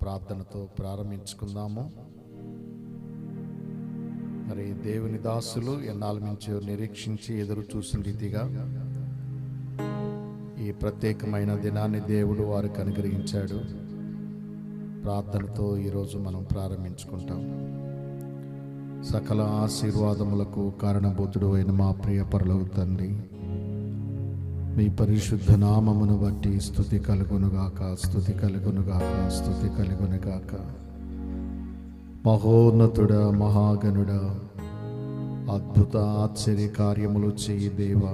ప్రార్థనతో ప్రారంభించుకుందాము. మరి దేవుని దాసులు ఎన్నాళ్ళ నుంచి నిరీక్షించి ఎదురు చూసిన రీతిగా ఈ ప్రత్యేకమైన దినాన్ని దేవుడు వారికి అనుగ్రహించాడు. ప్రార్థనతో ఈరోజు మనం ప్రారంభించుకుంటాం. సకల ఆశీర్వాదములకు కారణభూతుడు అయిన మా ప్రియ పరలోక తండ్రి, మీ పరిశుద్ధ నామమును బట్టి స్తుతి కలుగునుగాక, స్తుతి కలుగునుగాక, స్తుతి కలుగునుగాక. మహోన్నతుడా, మహాగణుడా, అద్భుత ఆశ్చర్య కార్యములు చేయి దేవా,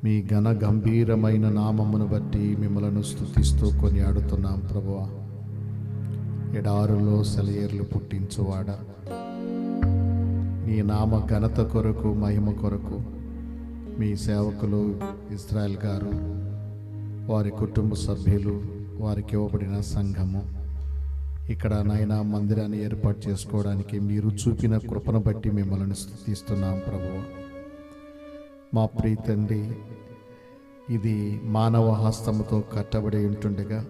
మీ ఘన గంభీరమైన నామమును బట్టి మిమ్మలను స్తుతిస్తూ కొనియాడుతున్నాం ప్రభువా. ఎడారులో సెలయేర్లు పుట్టించువాడా, నీ నామ ఘనత కొరకు, మహిమ కొరకు మీ సేవకులు ఇజ్రాయెల్ గారు, వారి కుటుంబ సభ్యులు, వారికి ఇవ్వబడిన సంఘము ఇక్కడ నాయనా మందిరాన్ని ఏర్పాటు చేసుకోవడానికి మీరు చూపిన కృపను బట్టి మిమ్మల్ని స్తుతిస్తున్నాం ప్రభువా. మా ప్రియ తండ్రి, ఇది మానవ హస్తముతో కట్టబడి ఉంటుండగా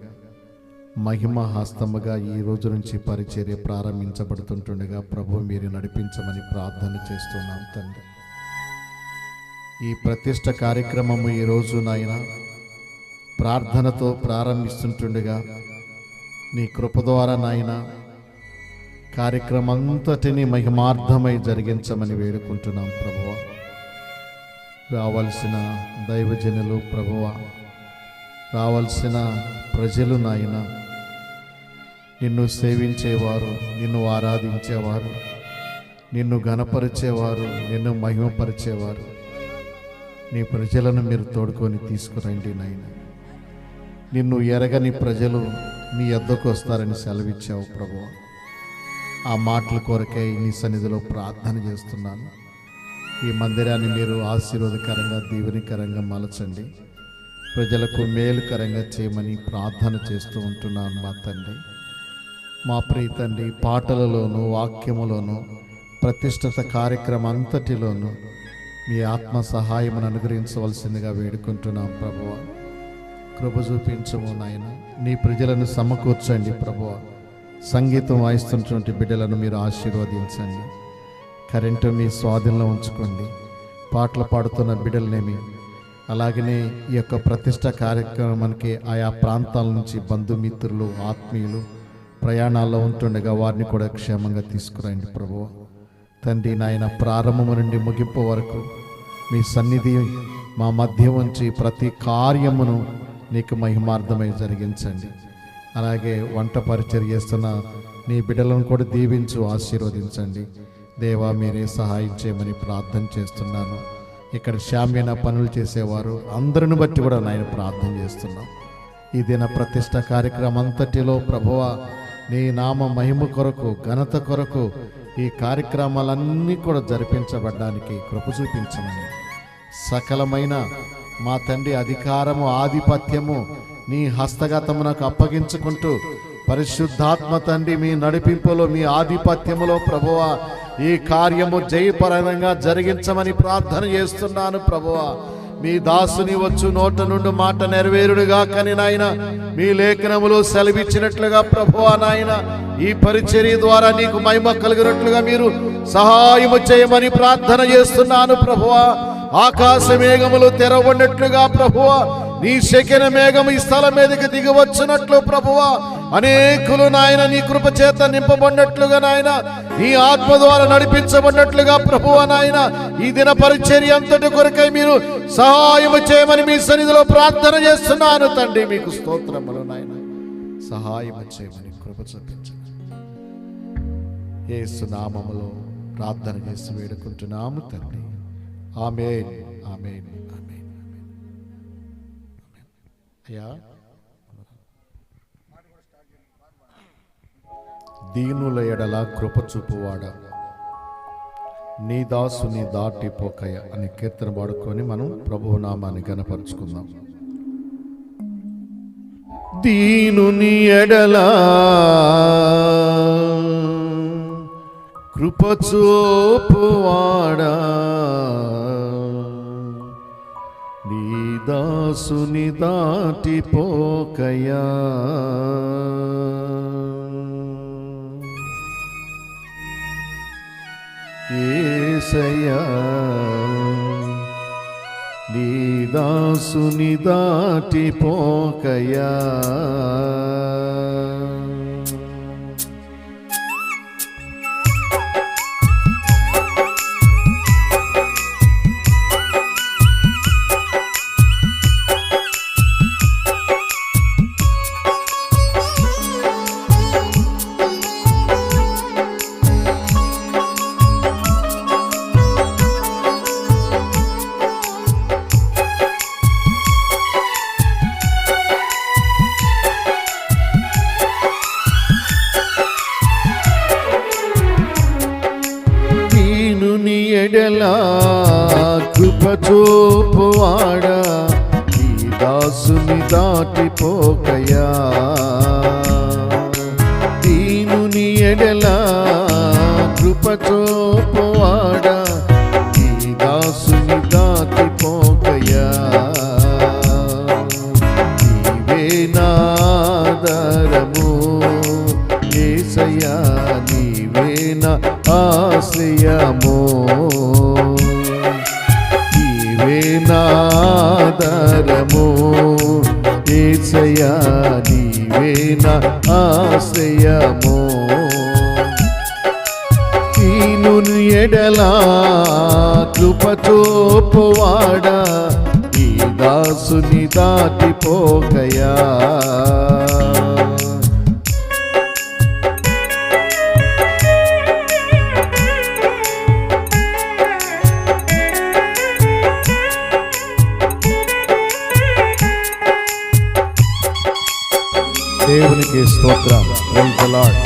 మహిమ హస్తముగా ఈ రోజు నుంచి పరిచర్య ప్రారంభించబడుతుంటుండగా ప్రభు మీరు నడిపించమని ప్రార్థన చేస్తున్నాం తండ్రి. ఈ ప్రతిష్ట కార్యక్రమము ఈరోజు నాయన ప్రార్థనతో ప్రారంభిస్తుంటుండగా నీ కృప ద్వారా నాయన కార్యక్రమం అంతటిని మహిమార్థమై జరిగించమని వేడుకుంటున్నాం ప్రభువా. రావాల్సిన దైవజనులు ప్రభువా, రావాల్సిన ప్రజలు నాయన నిన్ను సేవించేవారు, నిన్ను ఆరాధించేవారు, నిన్ను ఘనపరిచేవారు, నిన్ను మహిమపరిచేవారు నీ ప్రజలను మీరు తోడుకొని తీసుకురండి నాయన. నిన్ను ఎరగని ప్రజలు నీ యొద్దకు వస్తారని సెలవిచ్చావు ప్రభువా. ఆ మాటల కొరకై నీ సన్నిధిలో ప్రార్థన చేస్తున్నాను. ఈ మందిరాన్ని మీరు ఆశీర్వాదకరంగా, దీవెనకరంగా మలచండి, ప్రజలకు మేలుకరంగా చేయమని ప్రార్థన చేస్తూ ఉంటున్నాను మా తండ్రి. మా ప్రియ తండ్రి, పాటలలోనూ వాక్యములోనూ ప్రతిష్ఠిత కార్యక్రమం అంతటిలోనూ మీ ఆత్మ సహాయమును అనుగ్రహించవలసిందిగా వేడుకుంటున్నాం ప్రభువా. కృప చూపించము నాయన. నీ ప్రజలను సమకూర్చండి ప్రభువా. సంగీతం వాయిస్తున్నటువంటి బిడ్డలను మీరు ఆశీర్వదించండి. కరెంటు మీ స్వాధీనంలో ఉంచుకోండి. పాటలు పాడుతున్న బిడ్డలనేమి, అలాగనే ఈ యొక్క ప్రతిష్ట కార్యక్రమానికి ఆయా ప్రాంతాల నుంచి బంధుమిత్రులు, ఆత్మీయులు ప్రయాణాల్లో ఉంటుండగా వారిని కూడా క్షేమంగా తీసుకురండి ప్రభువా. తండ్రి నాయన, ప్రారంభము నుండి ముగింపు వరకు మీ సన్నిధి మా మధ్య ఉంచి ప్రతి కార్యమును నీకు మహిమార్థమై జరిగించండి. అలాగే వంట పరిచర్య చేస్తున్న నీ బిడ్డలను కూడా దీవించు, ఆశీర్వదించండి దేవా. మీరే సహాయం చేయమని ప్రార్థన చేస్తున్నాను. ఇక్కడ శామ్యన పనులు చేసేవారు అందరిని బట్టి కూడా నాయన ప్రార్థన చేస్తున్నాం. ఈ దిన ప్రతిష్ట కార్యక్రమం అంతటిలో ప్రభువా, నీ నామ మహిమ కొరకు, ఘనత కొరకు ఈ కార్యక్రమాలన్నీ కూడా జరిపించబడ్డానికి కృప చూపించమని, సకలమైన మా తండ్రి అధికారము, ఆధిపత్యము నీ హస్తగతమునకు అప్పగించుకుంటూ పరిశుద్ధాత్మ తండ్రి మీ నడిపింపులో, మీ ఆధిపత్యములో ప్రభువా ఈ కార్యము జయపరంగా జరిగించమని ప్రార్థన చేస్తున్నాను ప్రభువా. మీ దాసుని వచ్చు నోట నుండి మాట నెరవేరుడుగా కని నాయన మీ లేఖనములో సెలవిచ్చినట్లుగా ప్రభువా నాయన ఈ పరిచర్య ద్వారా నీకు మహిమ కలిగినట్లుగా మీరు సహాయము చేయమని ప్రార్థన చేస్తున్నాను ప్రభువా. ఆకాశ మేఘములు తెరవబడినట్లుగా ప్రభువా, నీ శకిన మేఘము ఈ స్థలం మీదకి దిగవచ్చునట్లు ప్రభువా, అనేకులు నాయన నీ కృప చేత నింపబడినట్లుగా నాయన, నీ ఆత్మ ద్వారా నడిపించబడినట్లుగా ప్రభువా నాయన ఈ దిన పరిచర్య అంతటి కొరకై మీరు సహాయము చేయమని మీ సన్నిధిలో ప్రార్థన చేస్తున్నాను తండ్రి. మీకు స్తోత్రములు నాయన, సహాయము చేయమని కృప చూపించండి. యేసు నామములో ప్రార్థన చేసి వేడుకుంటున్నాము తండ్రి. ఆమేన్, ఆమేన్, ఆమేన్. అయ్యా, దీనుల ఎడల కృప చూపువాడ, నీ దాసుని దాటిపోకయ అనే కీర్తన పాడుకొని మనం ప్రభువు నామాన్ని గణపరుచుకుందాం. దీనుని ఎడల కృప చూపువాడా, నీ దాసుని దాటిపోకయా యేసయ్యా నీ దాసుని దాటిపోకయా ఎడలా కృప చూపువాడా ఈ దాసుని దాటిపోకయా దీనుని ఎడలా కృప చూపువాడా ఈ దాసుని దాటిపోకయా నీవే నాదరము యేసయ్యా నీవే నా ఆశ్రయము నీవే నాదరము యేసయ్యా నీవే నా ఆశ్రయము దీనుని ఎడలా కృప చూపువాడా ఈ దాసుని దాటిపోకయా దేవునికి స్తోత్రం. Praise the Lord.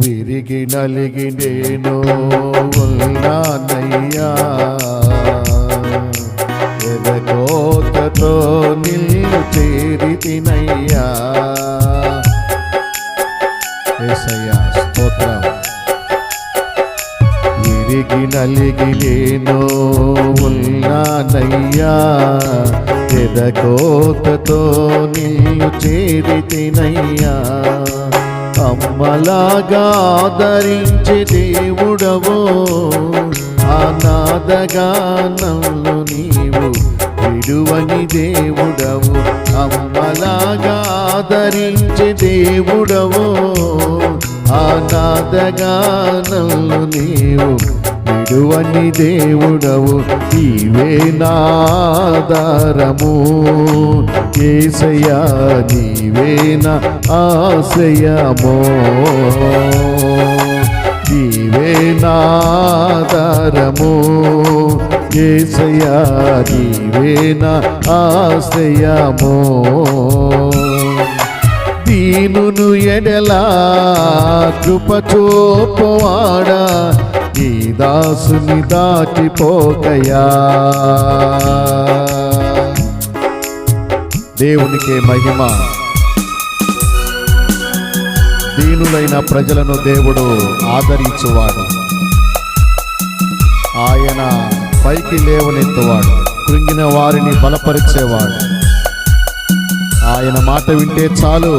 విరిగి నలిగి నేను ఉన్నానయ్యా ఎదకోతతో నిన్ను చేరితినయ్యా యేసయ్యా స్తోత్రం. విరిగి నలిగి నేను ఉన్నానయ్యా ఎదకోతతో నిన్ను చేరితినయ్యా అమ్మలాగా ఆదరించి దేవుడవు అనాథగా నన్ను నీవు విడువని దేవుడవు అమ్మలాగా ఆదరించి దేవుడవు అనాథగా నన్ను నీవు విడువని దేవుడవు నీవే నాదరము యేసయ్యా నీవే నా ఆశ్రయము నీవే నాదరము యేసయ్యా నీవే నా ఆశ్రయము దీనును ఎడలా కృప చూపువాడా ఈ దాసుని దాటిపోకయా దేవునికే మహిమ. దీనులైన ప్రజలను దేవుడు ఆదరించువాడు, ఆయన పైకి లేవనెత్తువాడు, కృంగిన వారిని బలపరిచేవాడు. ఆయన మాట వింటే చాలు,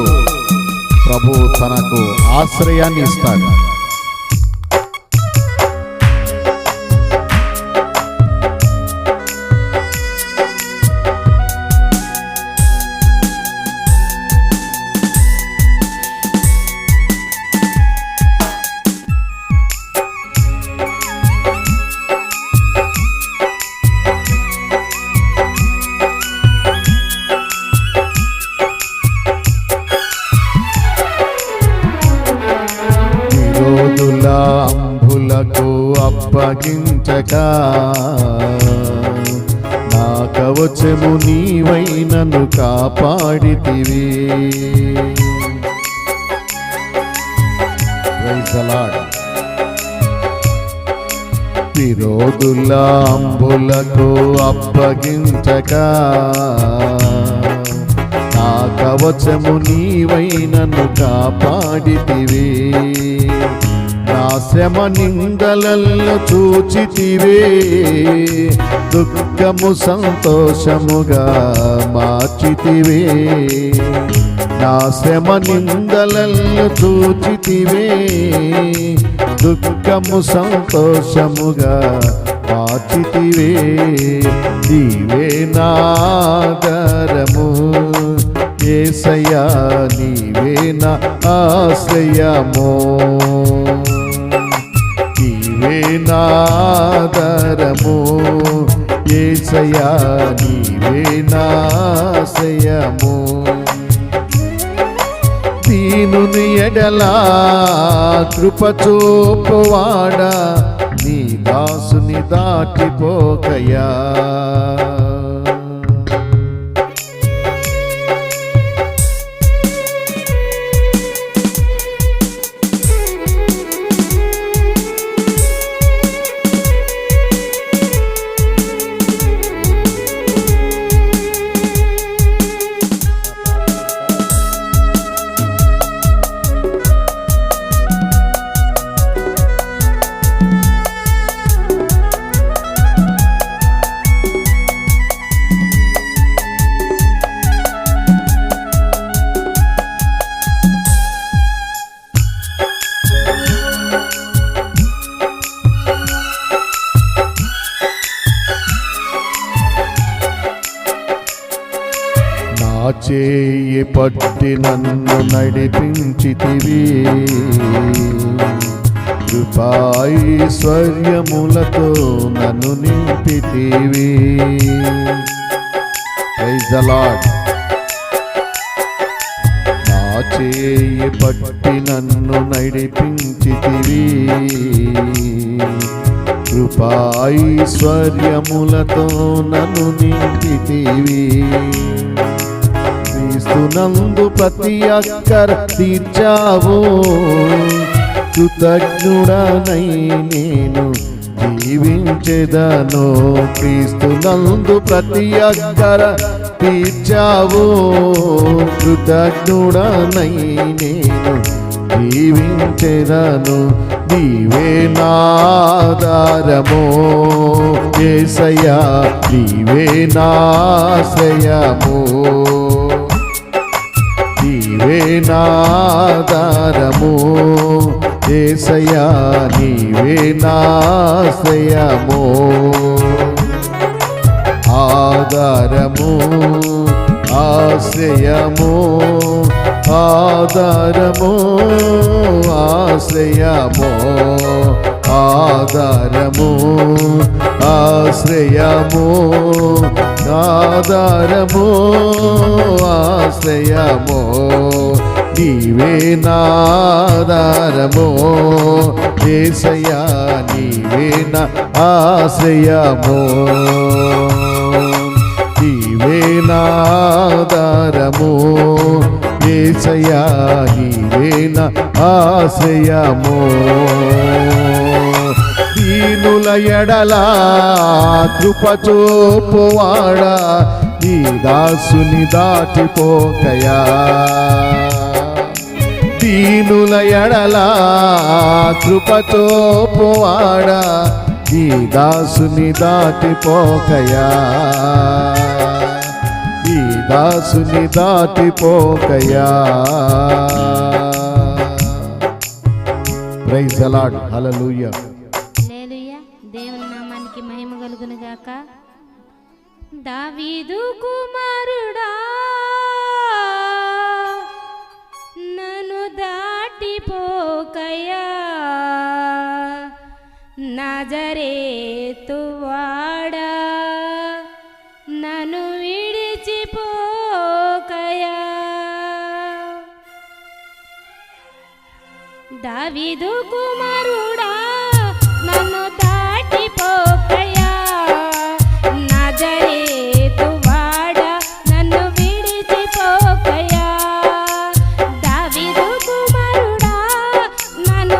ప్రభు తనకు ఆశ్రయాన్ని ఇస్తాడు. అంబులకు అప్పగించక నా కవచము నీవైనను కాపాడితివి ప్రైజ్ ది లార్డ్. విరోధుల అంబులకు అప్పగించక నా కవచము నీవై నన్ను కాపాడితివే. నా శ్రమ నిందలల్లో చూచితివే, దుఃఖము సంతోషముగా మార్చితివే. నా శ్రమ నిందలల్లో చూచితివే, దుఃఖము సంతోషముగా మార్చితివే. నీవే నాదరము యేసయ్యా, నీవే నా ఆశ్రయము. నీవే నాదరము యేసయ్యా, నీవే నా ఆశ్రయము. దీనుని ఎడలా కృప చూపువాడా, నీ దాసుని దాటిపోకయా. చేయి పట్టి నన్ను నడిపించితివి, కృపాైశ్వర్యములతో నన్ను నింపితివి. Praise the lord. నా చేయి పట్టి నన్ను నడిపించితివి, కృపాైశ్వర్యములతో నన్ను నింపితివి. క్రీస్తునందు ప్రతి అక్కర తీర్చావు, కృతజ్ఞుడనై నేను జీవించెదను. క్రీస్తునందు ప్రతి అక్కర తీర్చావు, కృతజ్ఞుడనై నేను జీవించెదను. నీవే నాధారము యేసయ్యా, నీవే నాశ్రయము. నీవే నాధారము యేసయ్యా, నీవే నాశ్రయము. ఆధారము ఆశ్రయము, ఆధారము ఆశ్రయము, ఆధారము ఆశ్రయము, ఆధారము ఆశ్రయము. నీవే నాధారము యేసయ్యా, నీవే నా ఆశ్రయము. నీవే నాధారము యేసయ్యా, నీవే నా ఆశ్రయము. దీనుల ఎడలా కృప చూపువాడా, నీ దాసుని దాటిపోకయా. దీనుల ఎడలా కృప చూపువాడా, నీ దాసుని దాటిపోకయా. నీ దాసుని దాటిపోకయా. Praise the lord. Hallelujah. Hallelujah. దేవుని నామానికి మహిమ కలుగును గాక. దావీదు కుమారుడా, నన్ను దాటిపోకయా. నజరేతు వాడా, నన్ను విడిచిపోకయా. దావీదు కుమారుడా, నన్ను దాటిపోకయా. నజరేతు వాడా, నన్ను విడిచిపోకయా. దావీదు కుమారుడా, నన్ను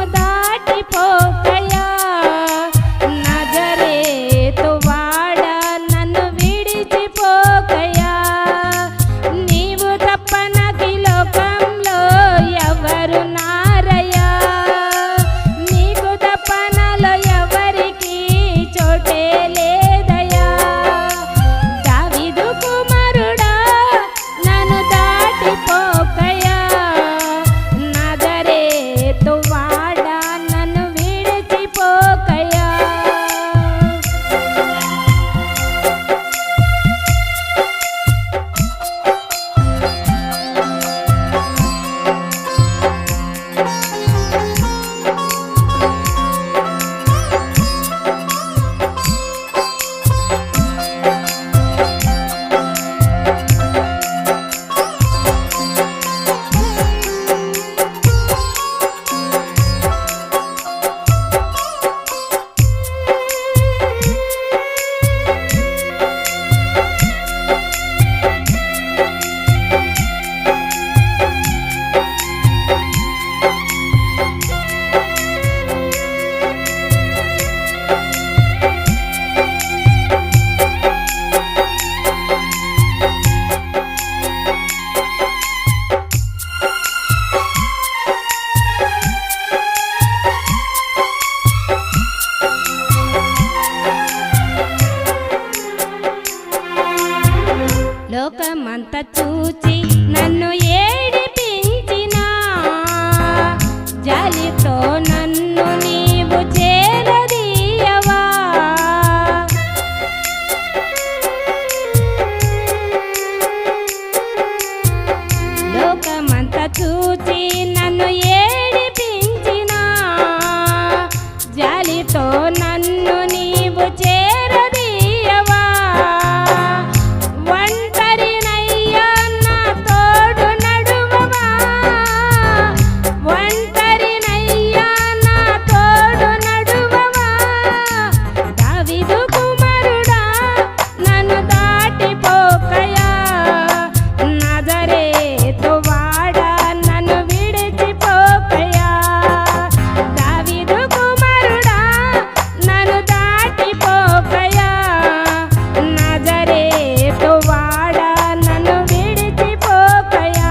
లోకమంతా చూచి నన్ను ఏడిపించినా జాలితో నన్ను నీవు చేరదీయవా. లోకమంతా చూచి నన్ను ఏడిపించినా జాలితో నన్ను నీవు చేరదీయవా. ఒంటరినయ్యా నా తోడు నడువవా. ఒంటరినయ్యా నా తోడు నడువవా. దావీదు కుమారుడా నన్ను దాటిపోకయా. నజరేతు వాడా నన్ను విడిచిపోకయా. దావీదు కుమారుడా నన్ను దాటిపోకయా. నజరేతు వాడా నన్ను విడిచిపోకయా.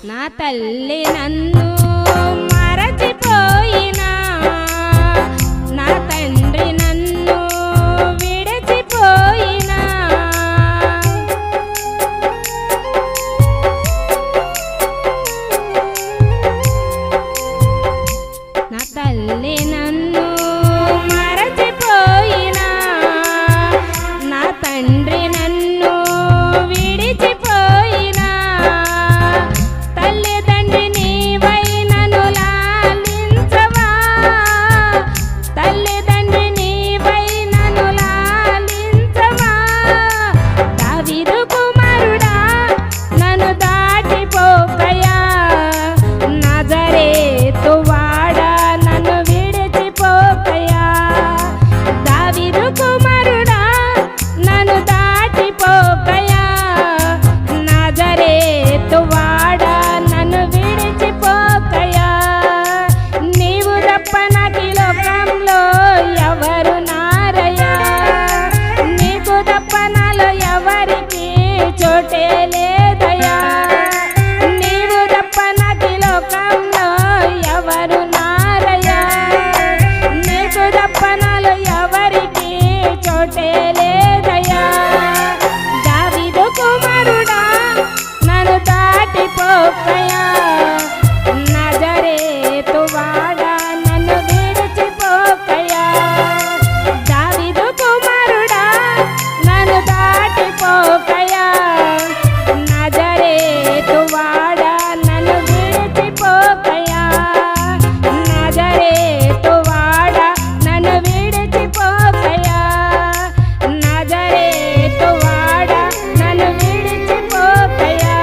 నా తల్లి నన్ను మరచిపోయినా నా తండ్రి నన్ను విడిచిపోయినా నా తల్లి నన్ను మరచిపోయినా నా తండ్రి నన్ను విడిచిపోయినా తల్లిదండ్రి నీవై నన్ను లాలించవా. తల్లిదండ్రి నీవై నన్ను లాలించవా. దావీదు కుమారుడా నన్ను దాటిపోకయా. నజరేతు వాడా నన్ను విడిచిపోకయా. దావీదు కుమారుడా నన్ను దాటిపోకయా. నజరేతు వాడా నన్ను విడిచిపోకయా. నీవు తప్ప నాకు ఈ లోకంలో ఎవరు నారయ్యా. నీకు తప్ప నాలో ఎవరికి చోటే లేదయ్యా. నీవు తప్ప నాకు ఈ లోకంలో ఎవరు నారయ్యా. నీకు తప్ప నాలో ఎవరికి చోటే లేదయ్యా. దావీదు కుమారుడా నన్ను దాటిపోకయా. నజరేతు వాడా నన్ను విడిచిపోకయా. దావీదు కుమారుడా నన్ను దాటిపోకయా. నజరేతు వాడా నన్ను విడిచిపోకయా. నజరేతు వాడా నన్ను విడిచిపోకయా. నజరేతు వాడా నన్ను విడిచిపోకయా.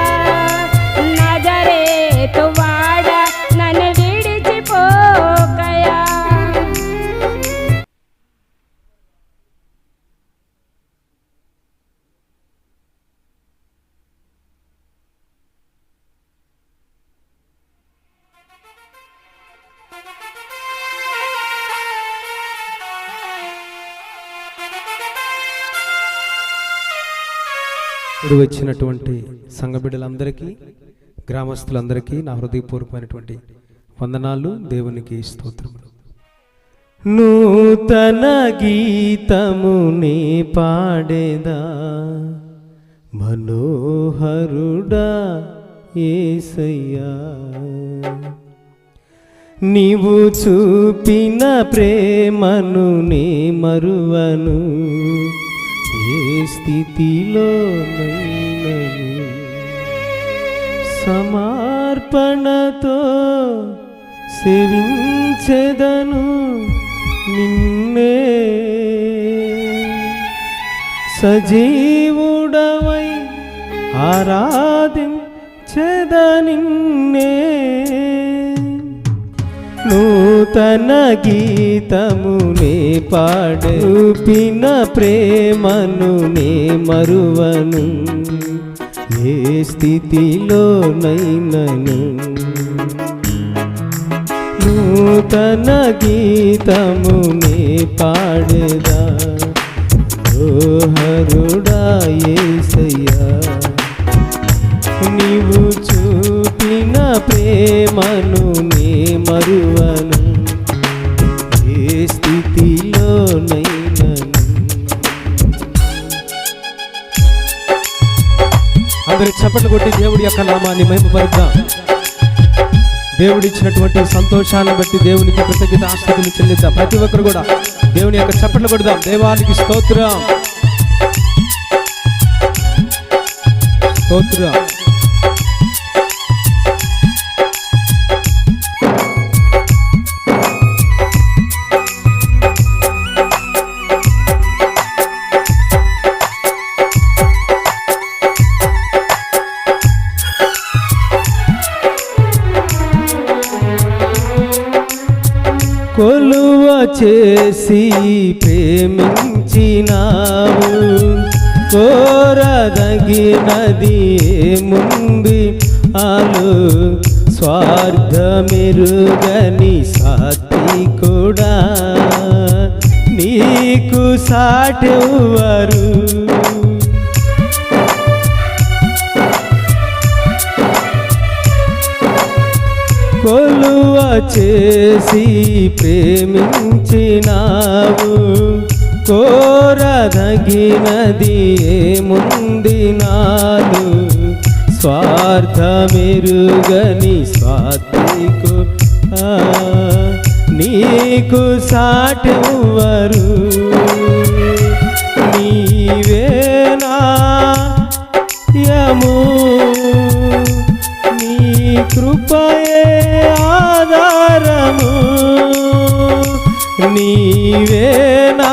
నజరేతు వాడా నన్ను విడిచిపోకయా. ఇప్పుడు వచ్చినటువంటి సంఘ బిడ్డలందరికీ గ్రామస్తులందరికీ నా హృదయపూర్వకమైనటువంటి వందనాలు. దేవునికి స్తోత్రములు. నూతన గీతమునే పాడేదా మనోహరుడా యేసయ్యా. నీవు చూపిన ప్రేమను నే మరువను ఏ స్థితిలోనైనను. సమర్పణతో సేవించెదను నిన్నే సజీవుడవై ఆరాధించెద నిన్నే, నూతన గీతమునే పాడే చూపిన ప్రేమను నే మరువను, ఏ స్థితిలోనైనను. నూతన గీతమునే పాడేదా హరుడా యేసయ్యా, నీవు చూపిన ప్రేమను నే మరువను, ఏ స్థితిలోనైనను. అందరూ చప్పట్లు కొట్టి దేవుడి యొక్క నామాన్ని మహిమపరుద్దాం. దేవుడిచ్చినటువంటి సంతోషాన్ని బట్టి దేవునికి కృతజ్ఞత ఆస్తుతులు చెల్లిద్దాం. ప్రతి ఒక్కరు కూడా దేవుని యొక్క చప్పట్లు కొడదాం. దేవానికి స్తోత్రం, స్తోత్రం. కొలువ చేసి ప్రేమించినావు, కోరదగినది ఏముంది ఆలు, స్వార్థమెరుగని సాత్వికుడా, నీకు సాటెవ్వరు. కొలువ చేసి ప్రేమించినావు, కోరదగినది ఏముంది నాలు, స్వార్థమెరుగని సాత్వికు, నీకు సాటెవ్వరు. నీవేనా యము, నీ కృపయే ఆధారము, నీవేనా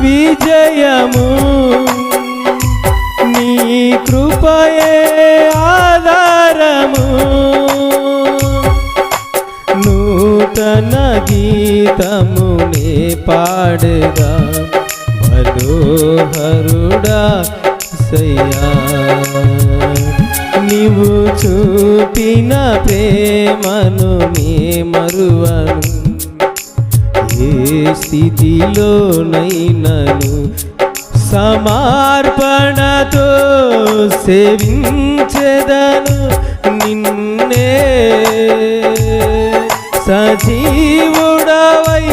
విజయము, నీ కృపయే ఆధారము. నూతన గీతమునే పాడగా మనోహరుడా సయ్యా, నీవు చూపిన ప్రేమను నే మరువను, ఏ స్థితిలోనైనను. సమర్పణతో సేవించెదను నిన్నే, సజీవుడవై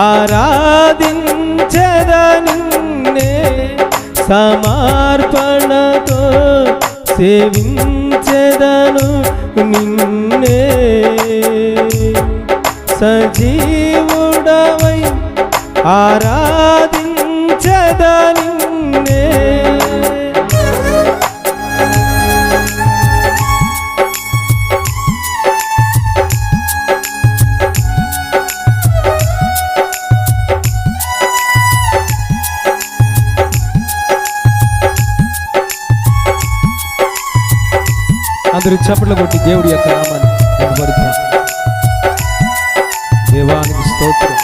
ఆరాధించెద నిన్నే, సమర్పణతో సేవించెదను నిన్నే, సజీవుడవై ఆరాధించెద నిన్నే. అందరూ చప్పట్లు కొట్టి దేవుడి యొక్క నామాన్ని మహిమపరుద్దాం. దేవానికి స్తోత్రం.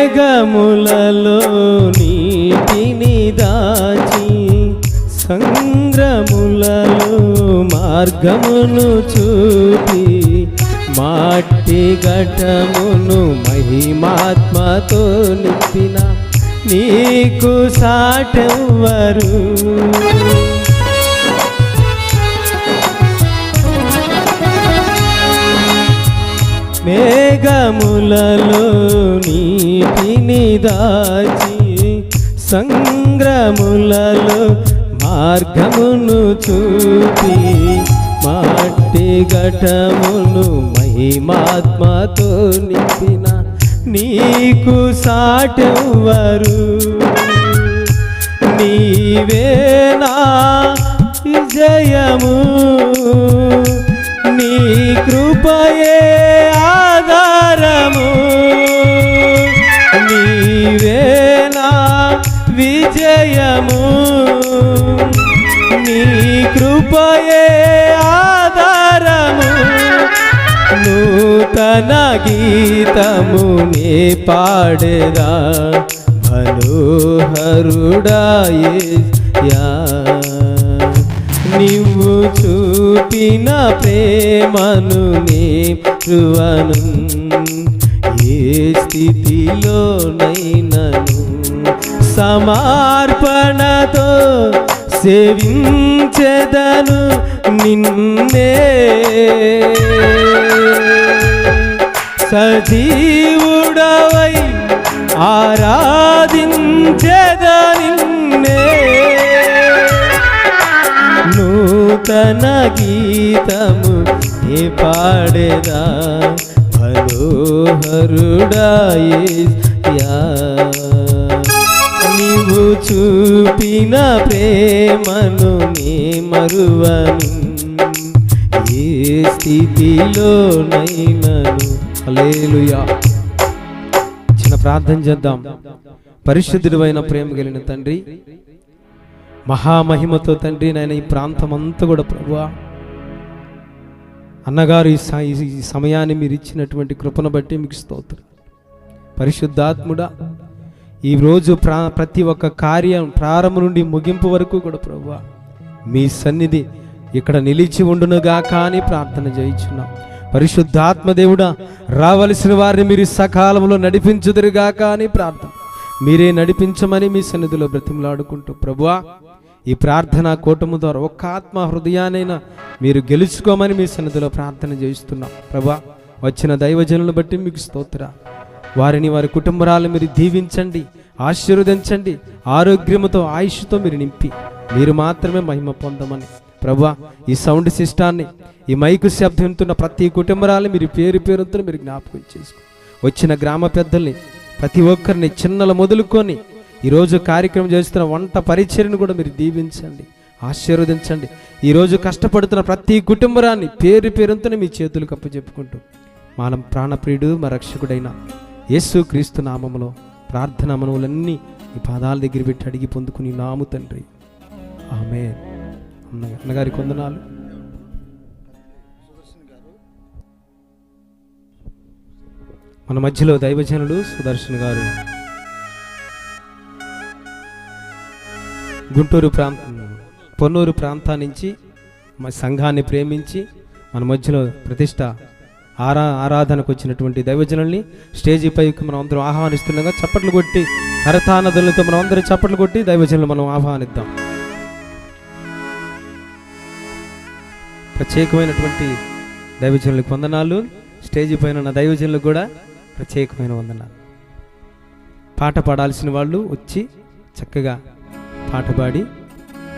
మేఘములలో నీటిని దాచి, సంద్రములలో మార్గమును చూపి, మాటి ఘటమును మహిమాత్మతో నింపిన నీకు సాటెవ్వరు. మేఘములలో నీటిని దాచి, సంద్రములలో మార్గమును చూపి, మాటి ఘటమును మహిమాత్మతో నింపిన నీకు సాటెవ్వరు, నీవేనా విజయము, నీ కృపయే ఆధారము, నీవేనా విజయము, నీ కృపయే ఆధారము. నూతన గీతము నే పాడేదా మనోహరుడా యేసయ్యా, నీవు చూపిన ప్రేమను నే మరువను, ఏ స్థితిలోనైనను సమర్పణతో సేవించెదను నిన్నే, సజీవుడవై ఆరాధించెద నిన్నే. నూతన గీతము ఏ పాడేదా మనోహరుడా యేసయ్యా, నీవు చూపిన ప్రేమను నే మరువను, ఏ స్థితిలోనైనను. హల్లెలూయా. చిన్న ప్రార్థన చేద్దాం. పరిశుద్ధుడైన ప్రేమ కలిగిన తండ్రి, మహామహిమతో తండ్రి నాయన ఈ ప్రాంతం అంతా కూడా ప్రభువా అన్నగారు ఈ సమయాన్ని మీరు ఇచ్చినటువంటి కృపను బట్టి మీకు స్తోత్రం. పరిశుద్ధాత్ముడా, ఈరోజు ప్రతి ఒక్క కార్యం ప్రారంభం నుండి ముగింపు వరకు కూడా ప్రభువా మీ సన్నిధి ఇక్కడ నిలిచి ఉండునుగా కానీ ప్రార్థన చేయించున్నాం. పరిశుద్ధాత్మ దేవుడా, రావలసిన వారిని మీరు సకాలంలో నడిపించుదురుగా కానీ ప్రార్థన మీరే నడిపించమని మీ సన్నిధిలో బ్రతిమలాడుకుంటూ ప్రభువా ఈ ప్రార్థన కూటము ద్వారా ఒక్క ఆత్మ హృదయానైనా మీరు గెలుచుకోమని మీ సన్నిధిలో ప్రార్థన చేయిస్తున్నాం. ప్రభువా వచ్చిన దైవజనులను బట్టి మీకు స్తోత్ర. వారిని వారి కుటుంబాలను మీరు దీవించండి, ఆశీర్వదించండి, ఆరోగ్యముతో ఆయుష్తో మీరు నింపి మీరు మాత్రమే మహిమ పొందమని ప్రభువా ఈ సౌండ్ సిస్టాన్ని ఈ మైకు శబ్దం వింటున్న ప్రతి కుటుంబాలను మీరు పేరు పేరుతో మీరు జ్ఞాపకం చేసుకో. వచ్చిన గ్రామ పెద్దల్ని ప్రతి ఒక్కరిని చిన్నలు మొదలుకొని ఈరోజు కార్యక్రమం చేస్తున్న వంట పరిచర్ను కూడా మీరు దీవించండి, ఆశీర్వదించండి. ఈరోజు కష్టపడుతున్న ప్రతి కుటుంబాన్ని పేరు పేరుతో మీ చేతులకు అప్పచెప్పుకుంటూ మన ప్రాణప్రియుడు మా రక్షకుడైన యేసు క్రీస్తు నామములో ప్రార్థన మనవులన్నీ ఈ పాదాల దగ్గర పెట్టి అడిగి పొందుకుని నాము తండ్రి, ఆమేన్. అన్నగారికి వందనాలు. మన మధ్యలో దైవజనులు సుదర్శన్ గారు గుంటూరు పొన్నూరు ప్రాంతం నుంచి మా సంఘాన్ని ప్రేమించి మన మధ్యలో ప్రతిష్ట ఆరాధనకు వచ్చినటువంటి దైవజనుల్ని స్టేజీ పైకి మనం అందరం ఆహ్వానిస్తుండగా చప్పట్లు కొట్టి హరతానదులతో మనం అందరం చప్పట్లు కొట్టి దైవజనులు మనం ఆహ్వానిద్దాం. ప్రత్యేకమైనటువంటి దైవజనులకు వందనాలు. స్టేజీ పైన ఉన్న దైవజనులకు కూడా ప్రత్యేకమైన వందనాలు. పాట పాడాల్సిన వాళ్ళు వచ్చి చక్కగా పాట పాడి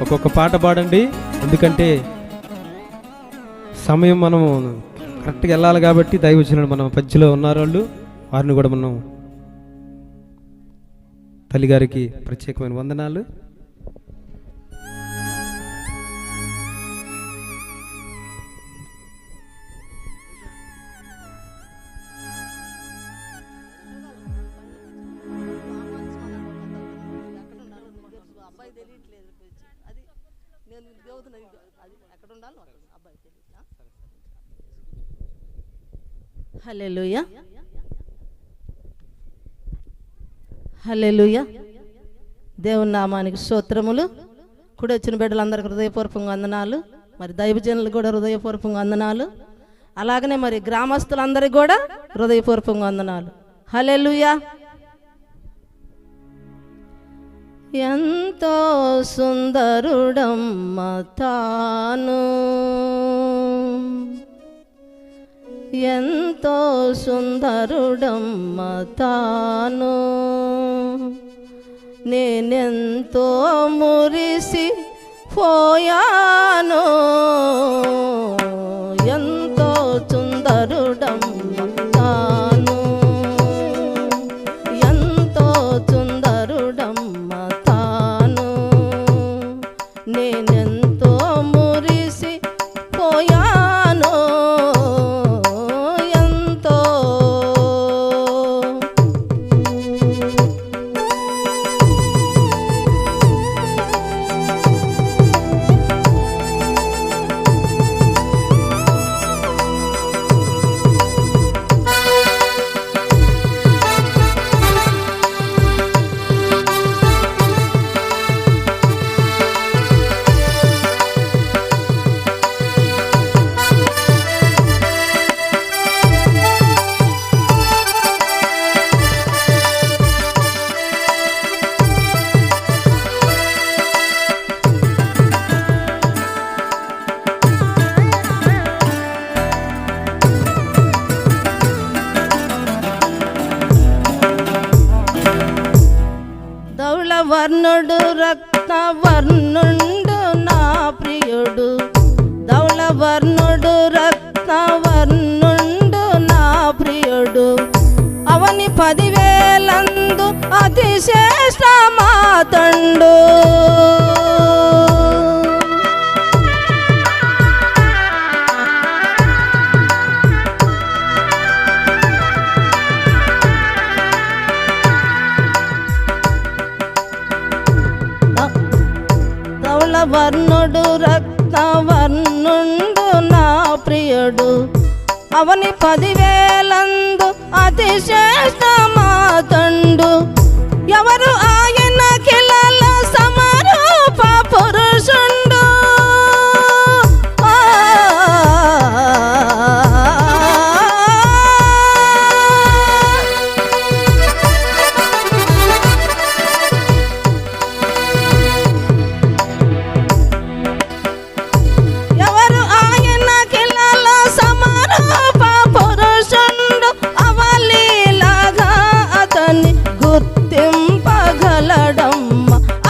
ఒక్కొక్క పాట పాడండి. ఎందుకంటే సమయం మనం కరెక్ట్గా వెళ్ళాలి కాబట్టి దైవజనులు మన మధ్యలో ఉన్నారు, వాళ్ళు వారిని కూడా మనం తల్లిగారికి ప్రత్యేకమైన వందనాలు. హల్లెలూయా, హల్లెలూయా. దేవుని నామానికి స్తోత్రములు. కూడా వచ్చిన బిడ్డలందరికీ హృదయపూర్వకంగా వందనాలు. మరి దైవజనులు కూడా హృదయపూర్వకంగా వందనాలు. అలాగనే మరి గ్రామస్తులందరికీ కూడా హృదయపూర్వకంగా వందనాలు. హల్లెలూయా. ఎంతో సుందరుడమ్మ తాను, ఎంతో సుందరుడమ్మ తాను, నేనెంతో మురిసి పోయాను. ఎంతో సుందరుడమ్మ తాను, వర్ణుడు రక్తవర్ణుండు నా ప్రియుడు, ధవళవర్ణుడు రక్తవర్ణుండు నా ప్రియుడు, అవని 10,000 అతి శ్రేష్ఠ మాతండు. ధవళవర్ణుడు రక్తవర్ణుండు నా ప్రియుడు, అవని 10,000 అతి శ్రేష్ఠ మాతండు, ఎవరు ఆయన కిలాల సమరూప పురుషుండు. ఎవరు ఆయన కిలాల సమరూప పురుషుండు, అవలీలాగా అతన్ని గుర్తింపగలడమ్మ,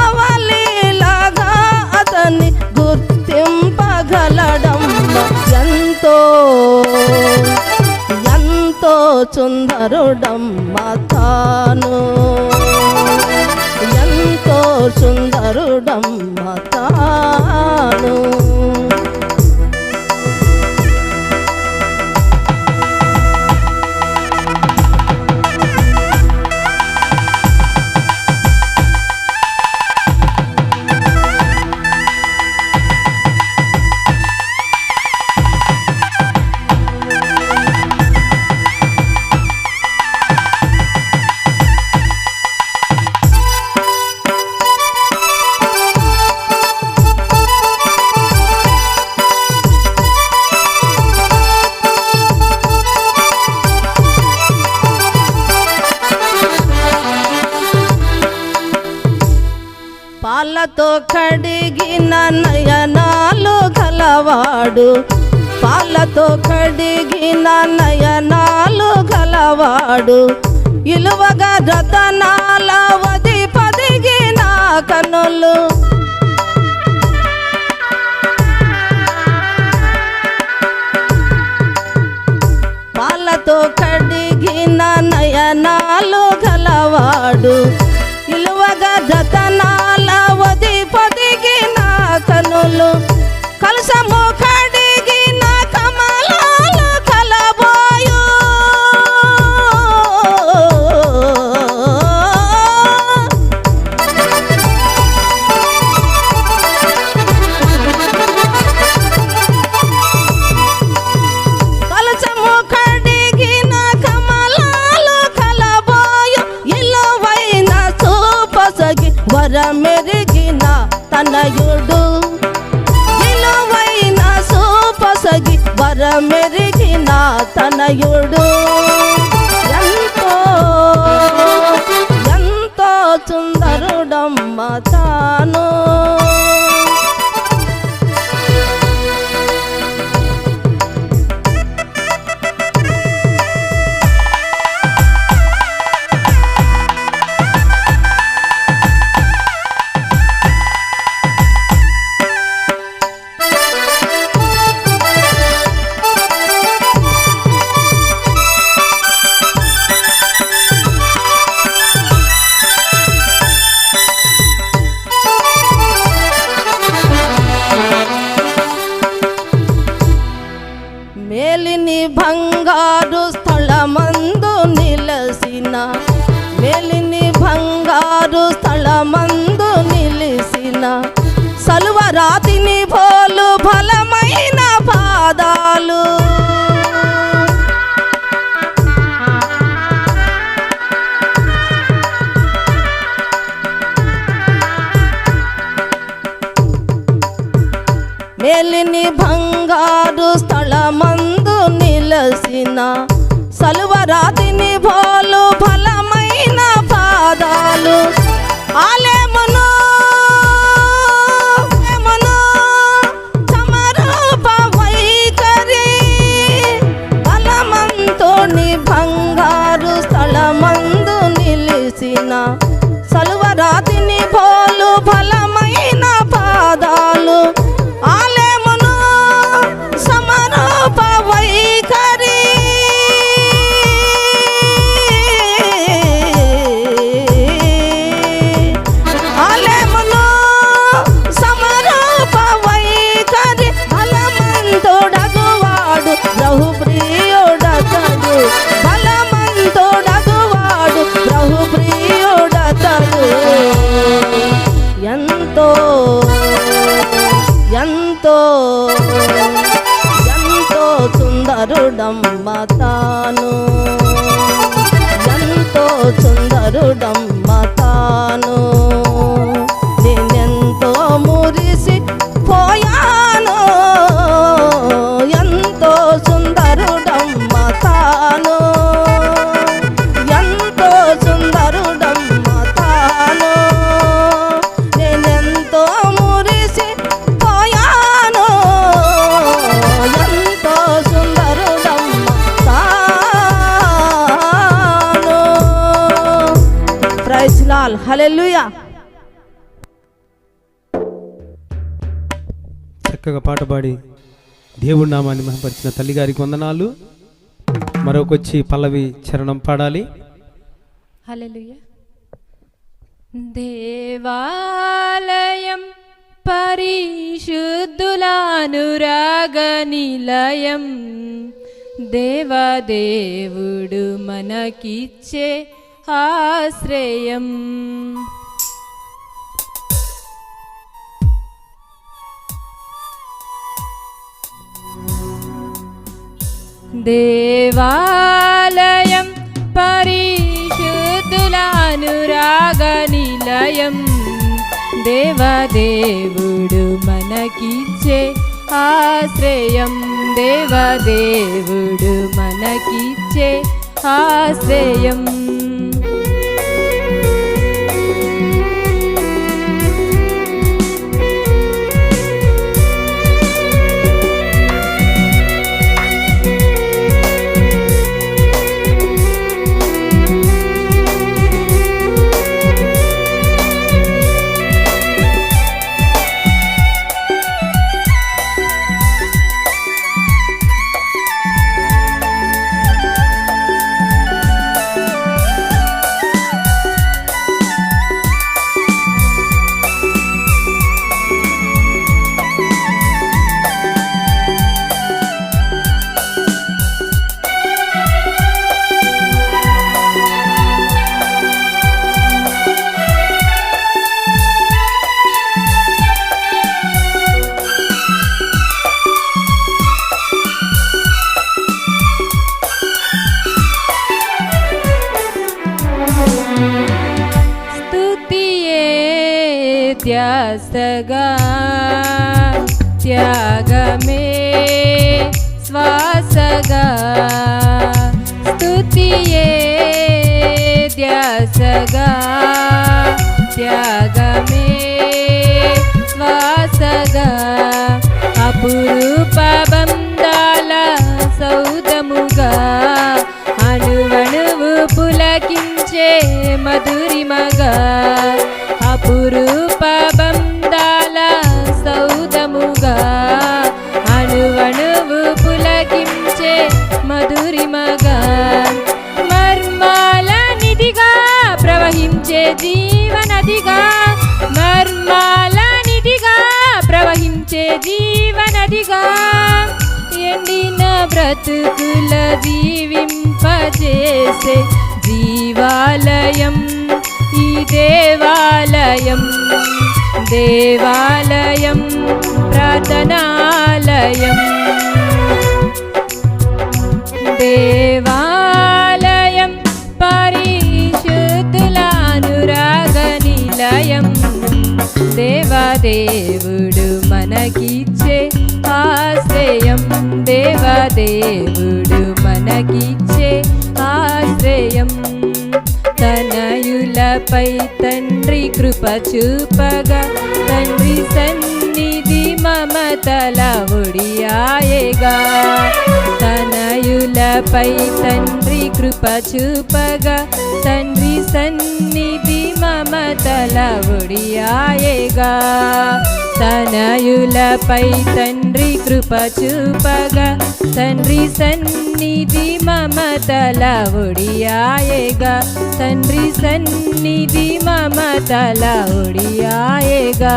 అవలీలాగా అతన్ని గుర్తింపగలడమ్మ. ఎంతో ఎంతో సుందరుడమ్మ తాను, ఎంతో సుందరుడమ్మ తాను. పాలతో కడిగిన నయనాలు గలవాడు, పాలతో కడిగిన నయనాలు గలవాడు, ఇలువగా రతనాల వది పదిగిన కనులు, పాలతో కడిగిన నయనాలు గలవాడు, ఇలువగా రతనాల వది పదిగిన కనులు, కలసము కడిగిన కమలాలు కలబోయు, కలసము కడిగిన కమలాలు కలబోయు, ఇలువైన సూపసగి వరమెరిగిన తనయుడు, ఇలువైన సూపసగి వరమెరిగిన తనయుడు, ఎంతో ఎంతో సుందరుడమ్మ తాను. మేలిని బంగారు స్థలమందు నిలసిన, మేలిని బంగారు స్థలమందు నిలిసిన, సలువరాతిని పోలు బలమైన పాదాలు, మేలిని బంగారు స్థలమందు నిలసిన, సలువరాతిని పోలు బలమైన పాదాలు, ఆలెమును సమరూప వైఖరి, బలమంతోని బంగారు స్థలమందు నిలిసిన, సలువ రాతిని పోలు ఫలమైన పాదాలు ఆలెమును సమరూప వైఖరి ఆలెమును సమరూప వైఖరి బలమంతుడగువాడు బహుప్రియుడతడు బలమంతుడగువాడు బహుప్రియుడతడు ఎంతో ఎంతో ఎంతో సుందరుడమ్మ తాను ఎంతో సుందరుడమ్మ తాను నేనెంతో మురిసి పోయాను ఎంతో సుందరుడమ్మ తాను ఎంతో సుందరుడమ్మ తాను నేనెంతో మురిసి పోయాను ఎంతో సుందరుడమ్మ తాను. ప్రైజ్ లార్డ్, హల్లెలూయా. చక్కగా పాట పాడి దేవుడి నామాన్ని మహిమపరిచిన తల్లిగారికి వందనాలు. మరొకొచ్చి పల్లవి చరణం పాడాలి. హల్లెలూయా. దేవాలయం పరిశుద్ధుల అనురాగ నిలయం దేవదేవుడు మనకిచ్చే ఆశ్రయం. దేవాలయం పరిశుద్ధుల అనురాగ నిలయం దేవదేవుడు మనకిచ్చే ఆశ్రయం దేవదేవుడు మనకిచ్చే ఆశ్రయం. ధ్యాసగా త్యాగమే శ్వాసగా స్తుతియే ధ్యాసగా త్యాగమే శ్వాసగా అపురూప బంధాల సౌదముగా అణువణువు పులకించే మధురిమగా అపురూప బంధాల సౌదముగా అణువణువు పులకించే మధురిమగా మర్మాల నిధిగా ప్రవహించే జీవనదిగా మర్మాల నిధిగా ప్రవహించే జీవనదిగా ఎండిన బ్రతుకుల జీవింపజేసే జీవాలయం ఈ దేవాలయం దేవాలయం ప్రార్థనాలయం దేవాలయం పరిశుద్ధుల అనురాగ నిలయం దేవదేవుడు మనకిచ్చే ఆశ్రయం దేవదేవుడు మనకిచ్చే ఆశ్రయం తనయులపై తండ్రి కృప చూపగా తండ్రి సన్నిధి మమతల ఒడియాయేగా తనయులపై తండ్రి కృప చూపగా తండ్రి సన్నిధి మమతల ఒడియాయేగా తనయులపై తండ్రి కృప చూపగా తండ్రి సన్నిధి మమతల ఒడియాయేగా తండ్రి సన్నిధి మమతల ఒడియాయేగా.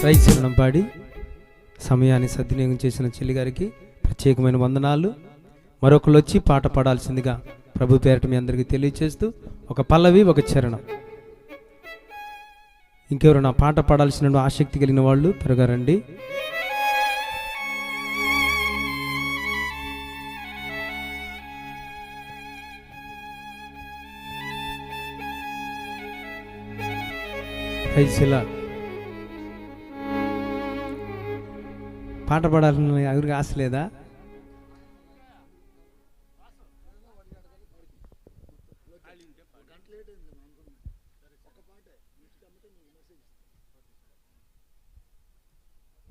రైచరణం పాడి సమయాన్ని సద్వినియోగం చేసిన చెల్లి గారికి ప్రత్యేకమైన వందనాలు. మరొకరు వచ్చి పాట పాడాల్సిందిగా ప్రభు పేరట మీ అందరికీ తెలియచేస్తూ ఒక పల్లవి ఒక చరణం. ఇంకెవరు నా పాట పాడాల్సిన ఆసక్తి కలిగిన వాళ్ళు త్వరగా రండి. పాట పాడాలని ఎవరికి ఆశ లేదా?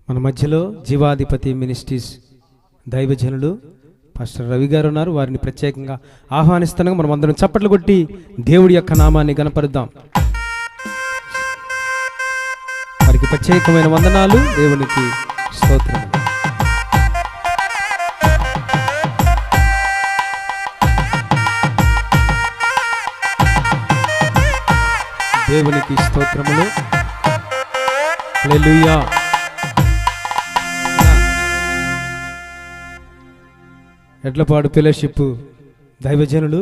మన మధ్యలో జీవాధిపతి మినిస్ట్రీస్ దైవజనులు పాస్టర్ రవి గారు ఉన్నారు. వారిని ప్రత్యేకంగా ఆహ్వానిస్తున్నాం. మనం అందరం చప్పట్లు కొట్టి దేవుడి యొక్క నామాన్ని గణపరుద్దాం. వారికి ప్రత్యేకమైన వందనాలు. దేవునికి స్తోత్రం. దేవునికి స్తోత్రములు. హల్లెలూయా. ఎడ్లపాడు ఫెలోషిప్ దైవజనులు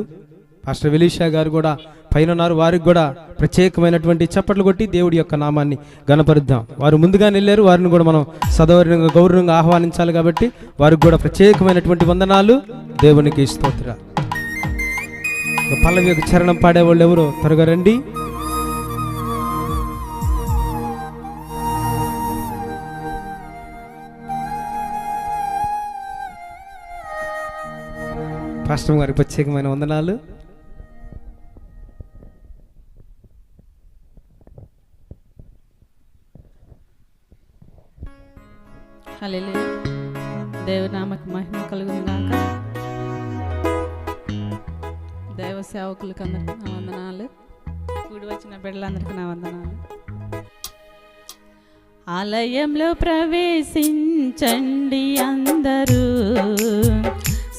పాస్టర్ వెలీషా గారు కూడా పైన ఉన్నారు. వారికి కూడా ప్రత్యేకమైనటువంటి చప్పట్లు కొట్టి దేవుడి యొక్క నామాన్ని గణపరుద్దాం. వారు ముందుగానే వెళ్ళారు. వారిని కూడా మనం సదౌర్యంగా గౌరవంగా ఆహ్వానించాలి కాబట్టి వారికి కూడా ప్రత్యేకమైనటువంటి వందనాలు. దేవునికి స్తోత్ర. పల్లవి యొక్క చరణం పాడేవాళ్ళు ఎవరో త్వరగా రండి. పాస్టర్ గారికి ప్రత్యేకమైన వందనాలు. హల్లెలూయా. దేవుని నామకు మహిమ కలుగును గాక. దైవ సేవకులకు అందరికీ నా వందనాలు. కూడి వచ్చిన బిడ్డలందరికీ నా వందనాలు. ఆలయంలో ప్రవేశించండి అందరూ,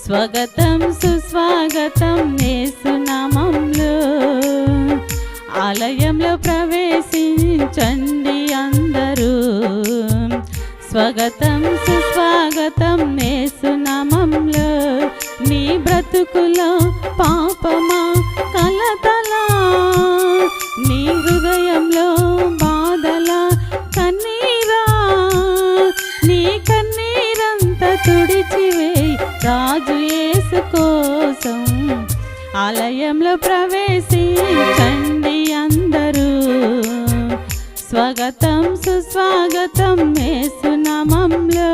స్వాగతం సుస్వాగతం యేసు నామములో. ఆలయంలో ప్రవేశించండి అందరూ, స్వాగతం సుస్వాగతం యేసు నామములో. నీ బ్రతుకులో పాపమా కలతలా, నీ హృదయంలో బాధలా కన్నీరా, నీ కన్నీరంతా తుడిచివేయి రాజు యేసు కోసం. ఆలయంలో ప్రవేశించండి అందరూ, స్వాగతం సుస్వాగతం యేసు నామములో.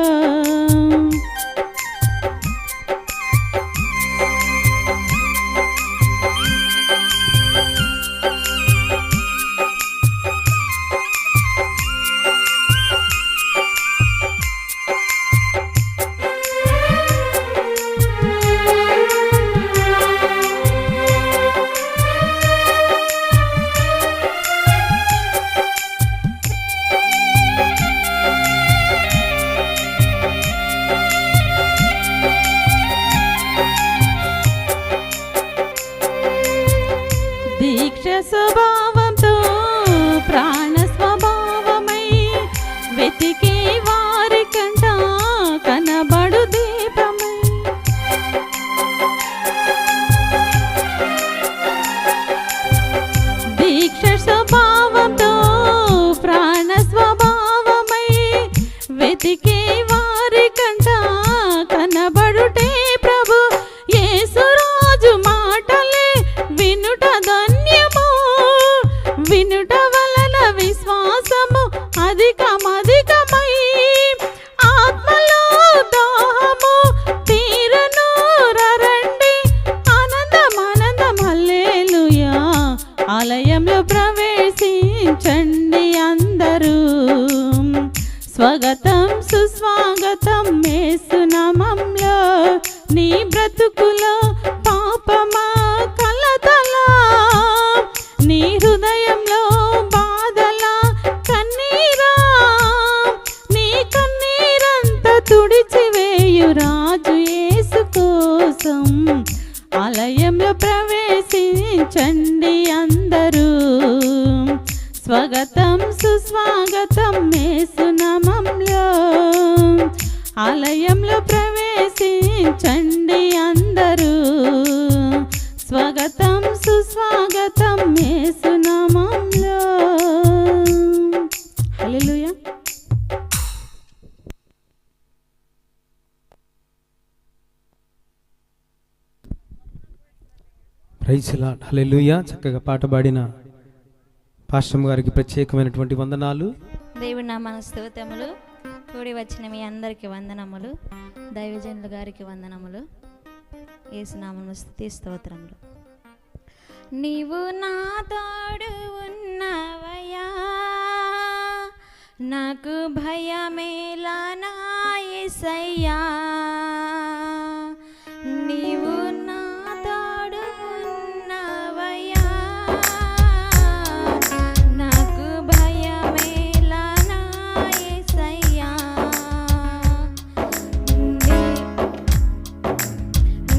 దీక్ష స్వభావంతో ప్రాణ స్వభావమై వెతికే వారి కంట కనబడు దీపమై, దీక్ష స్వభావంతో ప్రాణ స్వభావమై వెతికే వారి కంట కనబడుటే ప్రభు యేసు రాజు మాటలే వినుట ధన్యము. వినుట వలన విశ్వాసము అధికమధికమై ఆత్మలో దాహము తీరును రండి. ఆనందం ఆనందం హల్లెలూయా. ఆలయంలో ప్రవేశించండి అందరూ, స్వాగతం సుస్వాగతం యేసునామంలో. నీ బ్రతుకులో పాపమా కలతలా, నీ హృదయంలో బాధల కన్నీరా, నీ కన్నీరంతా తుడిచివేయు రాజు యేసు కోసం ఆలయంలో ప్రవేశించండి అందరూ. స్వాగతం సుస్వాగతం యేసునామంలో. ఆలయంలో ప్రవేశించండి అందరూ. స్వాగతం సుస్వాగతం యేసునామంలో. హల్లెలూయా. Praise lord. హల్లెలూయా. చక్కగా పాట పాడిన పాస్టర్ గారికి ప్రత్యేకమైనటువంటి వందనాలు. దేవుడి నామాన స్తుతిములు. కూడి వచ్చిన మీ అందరికీ వందనములు. దైవజనుల గారికి వందనములు. యేసునామమున స్తుతి స్తోత్రములు. నీవు నా తోడు ఉన్నవయ్యా, నాకు భయమేలా నా యేసయ్యా. నీవు నా తోడు ఉన్నవయ్యా, నాకు భయమేలా నా యేసయ్యా.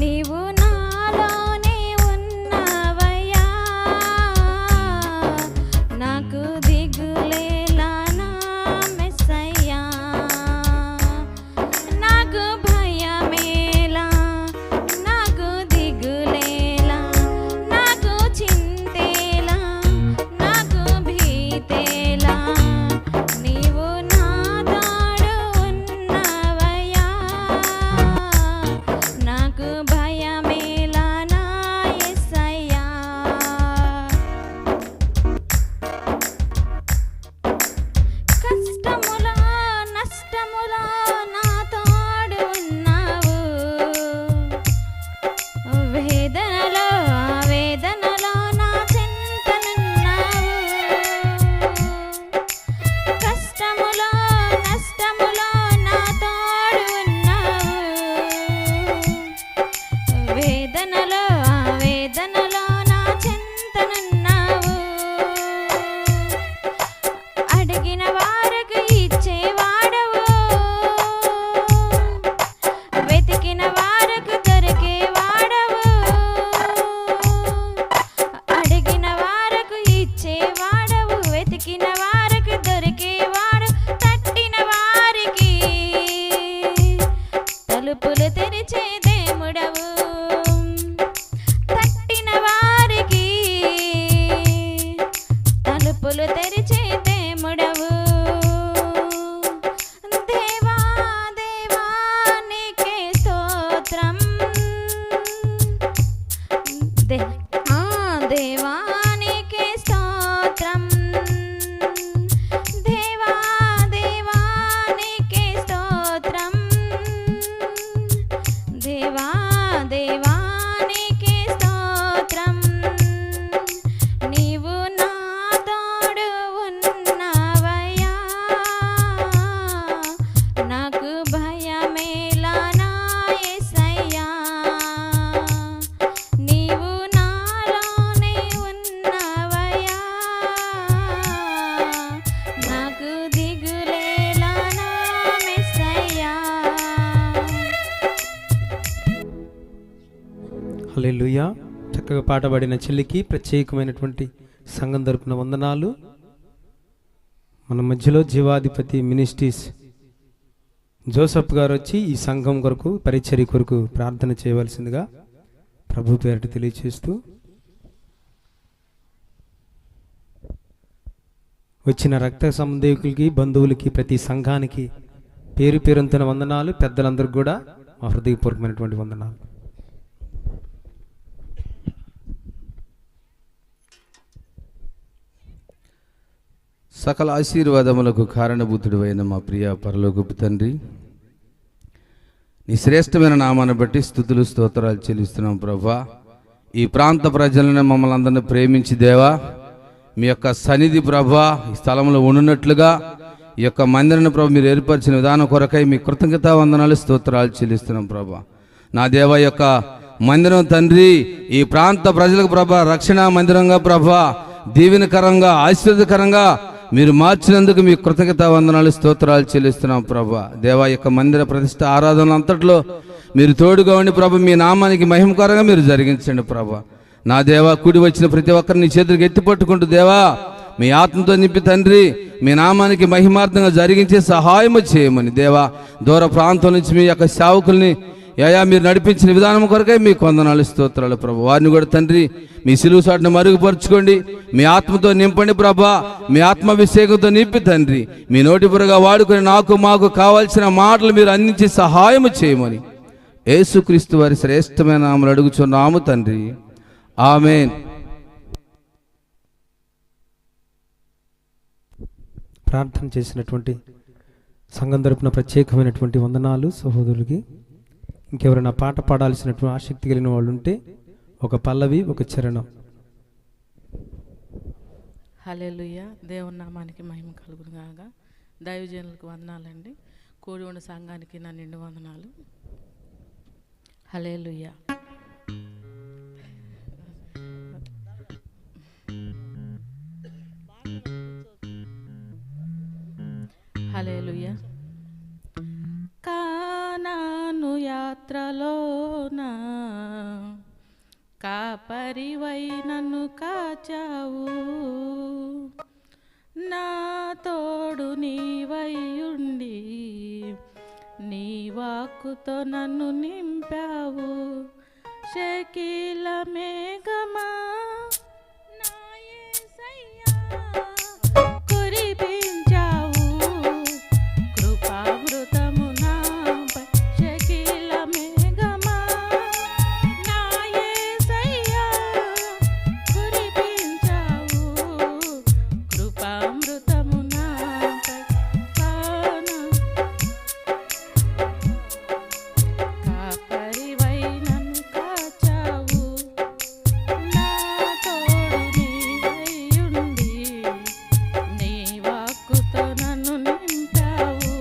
నీవు నాలోనే ఉన్నవయ్యా, నాకు దిగులేలా నా మెస్సయ్యా. నాకు భయమేలా, నాకు దిగులేలా, నాకు చింతేలా, నాకు భీతేలా. నీవు నా తోడు ఉన్నవయ్యా, నాకు భయమేలా నా యేసయ్యా. కష్టములా నష్టములా నా తోడు ఉన్నావు, వేదనలో ఆవేదనలో నా చింతనున్నావు. కష్టములో నష్టములో నా తోడు ఉన్నావు, వేదనలో ఆవేదనలో నా చింతనున్నావు. అడిగిన వారికి ఇచ్చేవాడవు, వెతికిన వారికి దొరికేవాడవు. అడిగిన వారికి ఇచ్చేవాడవు, వెతికిన వారికి దొరికేవాడు. తట్టిన వారికి తలుపులు తెరిచే దేవుడవు. తట్టిన వారికి తలుపులు తెరిచే దేవుడవు. దేవా దేవా నీకే స్తోత్రం. దేవా నీకే స్తోత్రం. దేవా దేవా నీకే స్తోత్రం. దేవా దేవా నీకే స్తోత్రం. నీవు నా తోడు ఉన్నవయ్యా, నాకు భయమేలా నా యేసయ్యా. నీవు నాలోనే ఉన్నవయ్యా, నాకు దిగులేలా నా మెస్సయ్యా. హల్లెలూయా. చక్కగా పాట పాడిన చెల్లికి ప్రత్యేకమైనటువంటి సంఘం తరపున వందనాలు. మన మధ్యలో జీవాధిపతి మినిస్ట్రీస్ జోసఫ్ గారు వచ్చి ఈ సంఘం కొరకు పరిచర్య కొరకు ప్రార్థన చేయవలసిందిగా ప్రభు పేరిట తెలియచేస్తూ, వచ్చిన రక్త సంబంధికులకి బంధువులకి ప్రతి సంఘానికి పేరు పేరుంతున్న వందనాలు. పెద్దలందరికీ కూడా మా హృదయపూర్వకమైనటువంటి వందనాలు. సకల ఆశీర్వాదములకు కారణభూతుడైన మా ప్రియ పరలోకపు తండ్రి, నీ శ్రేష్టమైన నామాన్ని బట్టి స్తుతులు స్తోత్రాలు చెల్లిస్తున్నాం ప్రభా. ఈ ప్రాంత ప్రజలను మమ్మల్ని అందరినీ ప్రేమించి దేవా, మీ యొక్క సన్నిధి ప్రభా ఈ స్థలంలో ఉన్నట్లుగా ఈ యొక్క మందిరాన్ని ప్రభు మీరు ఏర్పరిచిన విధానం కొరకై మీ కృతజ్ఞతా వందనాలు స్తోత్రాలు చెల్లిస్తున్నాం ప్రభా. నా దేవ యొక్క మందిరం తండ్రి ఈ ప్రాంత ప్రజలకు ప్రభా రక్షణ మందిరంగా ప్రభా దీవెనకరంగా ఆశీర్వదకరంగా మీరు మార్చినందుకు మీ కృతజ్ఞతా వందనాలు స్తోత్రాలు చెల్లిస్తున్నాం ప్రభా. దేవా యొక్క మందిర ప్రతిష్ట ఆరాధనలు అంతట్లో మీరు తోడుగా ఉండి ప్రభా మీ నామానికి మహిమకరంగా మీరు జరిగించండి ప్రభా. నా దేవా కూడి వచ్చిన ప్రతి ఒక్కరిని చేతులకు ఎత్తి పట్టుకుంటూ దేవా మీ ఆత్మతో నింపి తండ్రి మీ నామానికి మహిమార్థంగా జరిగించే సహాయము చేయమని దేవా దూర ప్రాంతం నుంచి మీ యొక్క సేవకుల్ని యా మీరు నడిపించిన విధానం కొరకై మీ వందనాలు స్తోత్రాలు ప్రభు. వారిని కూడా తండ్రి మీ సిలువ సాటును మరుగుపరుచుకోండి, మీ ఆత్మతో నింపండి ప్రభా. మీ ఆత్మాభిషేకంతో నింపి తండ్రి మీ నోటి పురగా వాడుకొని నాకు మాకు కావాల్సిన మాటలు మీరు అందించి సహాయము చేయమని యేసుక్రీస్తు వారి శ్రేష్టమైన నామములో అడుగుచున్నాము తండ్రి, ఆమేన్. ప్రార్థన చేసినటువంటి సంఘం తరపున ప్రత్యేకమైనటువంటి వందనాలు సహోదరులకి. ఇంకెవరైనా పాట పాడాల్సినటువంటి ఆసక్తి కలిగిన వాళ్ళు ఉంటే ఒక పల్లవి ఒక చరణం. హల్లెలూయా. దేవుని నామానికి మహిమ కలుగును గాక. దైవజనులకు వందనాలండి. కూడి ఉన్న సంఘానికి నా నిండు వందనాలు. హల్లెలూయా. హల్లెలూయా. కానాను యాత్రలోన కాపరివై నన్ను కాచావు, నా తోడు నీవైయుండి నీ వాక్కుతో నన్ను నింపావు. షకీల మేఘమా నా యేసయ్యా కురిపించావు, కృపామృతము నాపై. షకీల మేఘమా నా యేసయ్యా కురిపించావు, కృపామృతము నాపై. కాపరివై నన్ను కాచావు, నా తోడు నీవైయుండి నీ వాక్కుతో నన్ను నింపావు.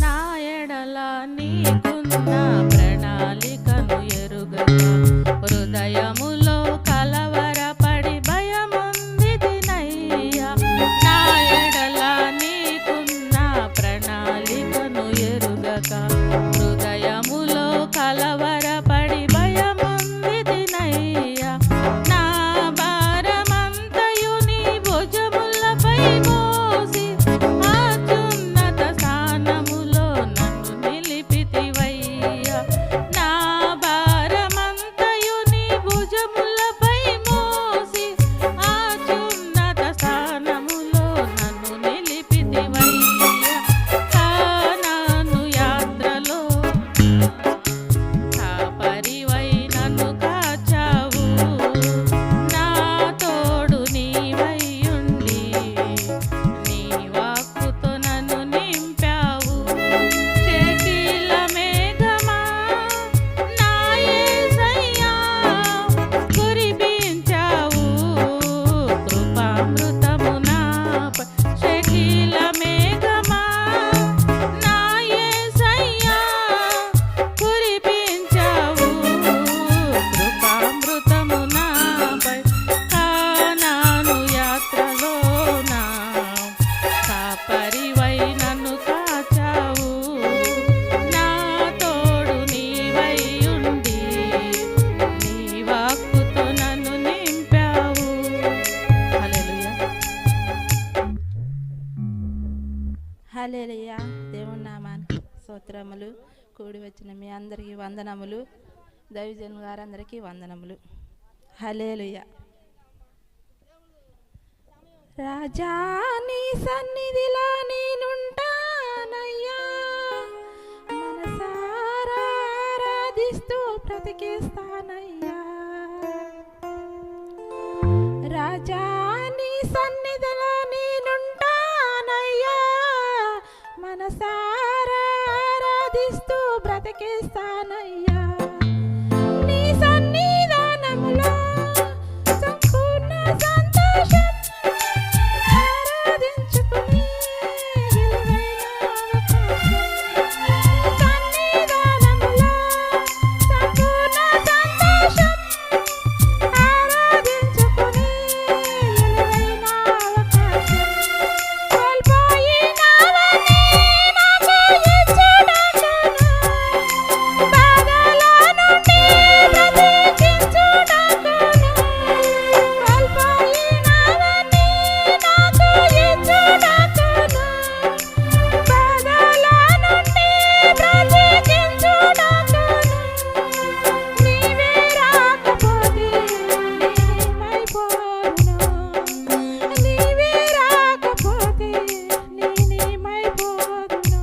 నా ఎడల నీకున్న ప్రణాళికను ఎరుగక హృదయములో కలవరపడి భయముందినయ్యా. నా ఎడల నీకున్న ప్రణాళికను ఎరుగక హృదయములో కలవరపడి భయముందినయ్యా. నా భారమంతయు నీ భుజములపై మోసి అత్యున్నత స్థానములో నన్ను నిలిపితివయ్యా. నా భారమంతయు నీ భుజములపై మోసి అత్యున్నత స్థానములో నన్ను నిలిపితివయ్యా. కానాను యాత్రలో కాపరివై నన్ను కాచావు, నా తోడు నీవైయుండి నీ వాక్కుతో నన్ను నింపావు. షకీల మేఘమా నా యేసయ్యా కురిపించావు, కృపామృతము నాపై. షకీల మేఘమా నా యేసయ్యా కురిపించావు, కృపామృతము నాపై. కానాను యాత్రలోన కాపరివై నన్ను కాచావు, నా తోడు నీవైయుండి నీ వాక్కుతో నన్ను నింపావు. హల్లెలూయా. హల్లెలూయా. దేవుని నామానికి స్తోత్రములు. కూడి వచ్చిన మీ అందరికీ వందనములు. దైవజనులు గారందరికీ వందనములు. హల్లెలూయా. రాజా నీ సన్నిధిలో నేనుంటానయ్యా, మనసారా ఆరాధిస్తూ బ్రతికిస్తానయ్యా. రాజా నీ సన్నిధిలో నేనుంటానయ్యా, మనసారా ఆరాధిస్తూ బ్రతికిస్తానయ్యా. నీ సన్నిధానములో సంపూర్ణ సంతోషం ఆరాధించుకుని విలువైన అవకాశం. సన్నిధానములో సంపూర్ణ సంతోషం ఆరాధించుకుని విలువైన అవకాశం. కోల్పోయినవన్నీ నాకు ఇచ్చుటకును, బాధల నుండి బ్రతికించుటకును. కోల్పోయినవన్నీ నాకు ఇచ్చుటకును, బాధల నుండి బ్రతికించుటకును. నీవే రాకపోతే నేనేమైపోదును, నీవే రాకపోతే నేనేమైపోదును.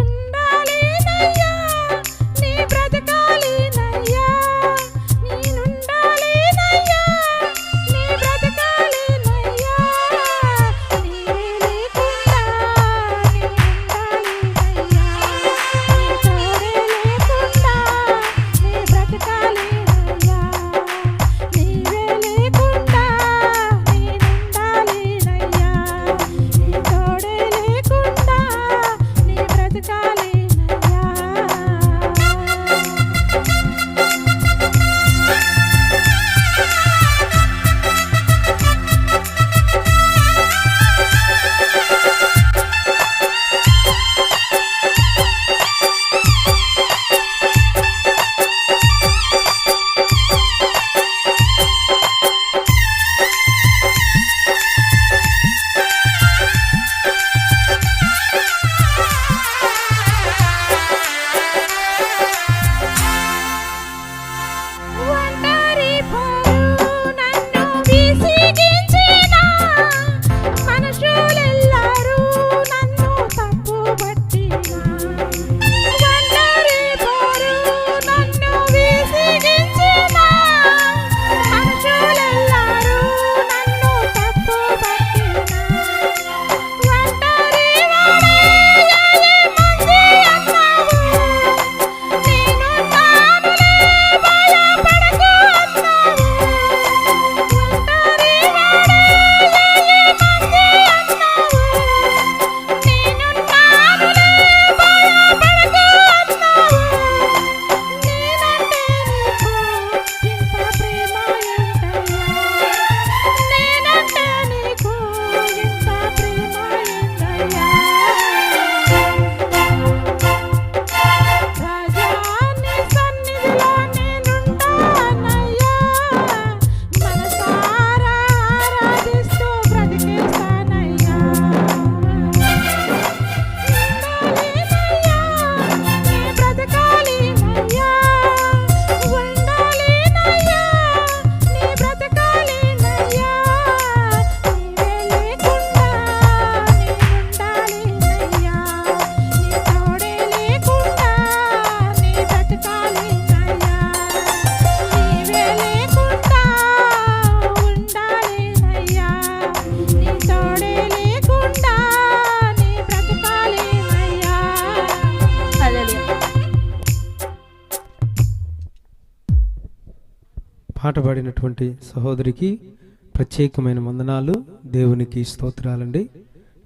ఉండాలినయ్యా నీ బ్రతకాలినయ్యా, నేనుండాలినయ్యా నీ బ్రతకాలినయ్యా. నీవే లేకుండా నేనుండాలినయ్యా, నీ తోడే లేకుండా నీ బ్రతకాలినయ్యా. నీవే లేకుండా నేనుండాలినయ్యా, నీ తోడే లేకుండా నీ బ్రతకాలినయ్యా. ఒంటరి పోరు నన్ను విసిగించిన మనుషులెల్లరూ నన్ను తప్పుపట్టిన. ఒంటరి పోరు నన్ను విసిగించిన మనుషులెల్లరూ నన్ను తప్పుపట్టిన. ఒంటరి వాడే ఏమంది అన్నావు, నేనున్నానులే భయపడకు అన్నావు. ఒంటరి వాడే ఏమంది అన్నావు, నేనున్నానులే భయపడకు అన్నావు. నేనంటే నీకు ఇంత ప్రేమ ఏంటయ్యా, నేనంటే నీకు ఇంత ప్రేమ ఏంటయ్యా. రాజా నీ సన్నిధిలో నేనుంటానయ్యా, మనసారా ఆరాధిస్తూ బ్రతికేస్తానయ్యా. ఉండాలినయ్యా నీ బ్రతకాలినయ్యా, ఉండాలినయ్యా నీ బ్రతకాలినయ్యా. నీవే లేకుండా నేనుండాలినయ్యా, నీ తోడే లేకుండా నీ బ్రతకాలినయ్యా. నీవే లేకుండా ఉండాలినయ్యా, నీ తోడే లేకుండా నీ బ్రతకాలినయ్యా. హల్లెలూయా. పాట పాడినటువంటి సహోదరికి ప్రత్యేకమైన వందనాలు, దేవునికి స్తోత్రాలండి.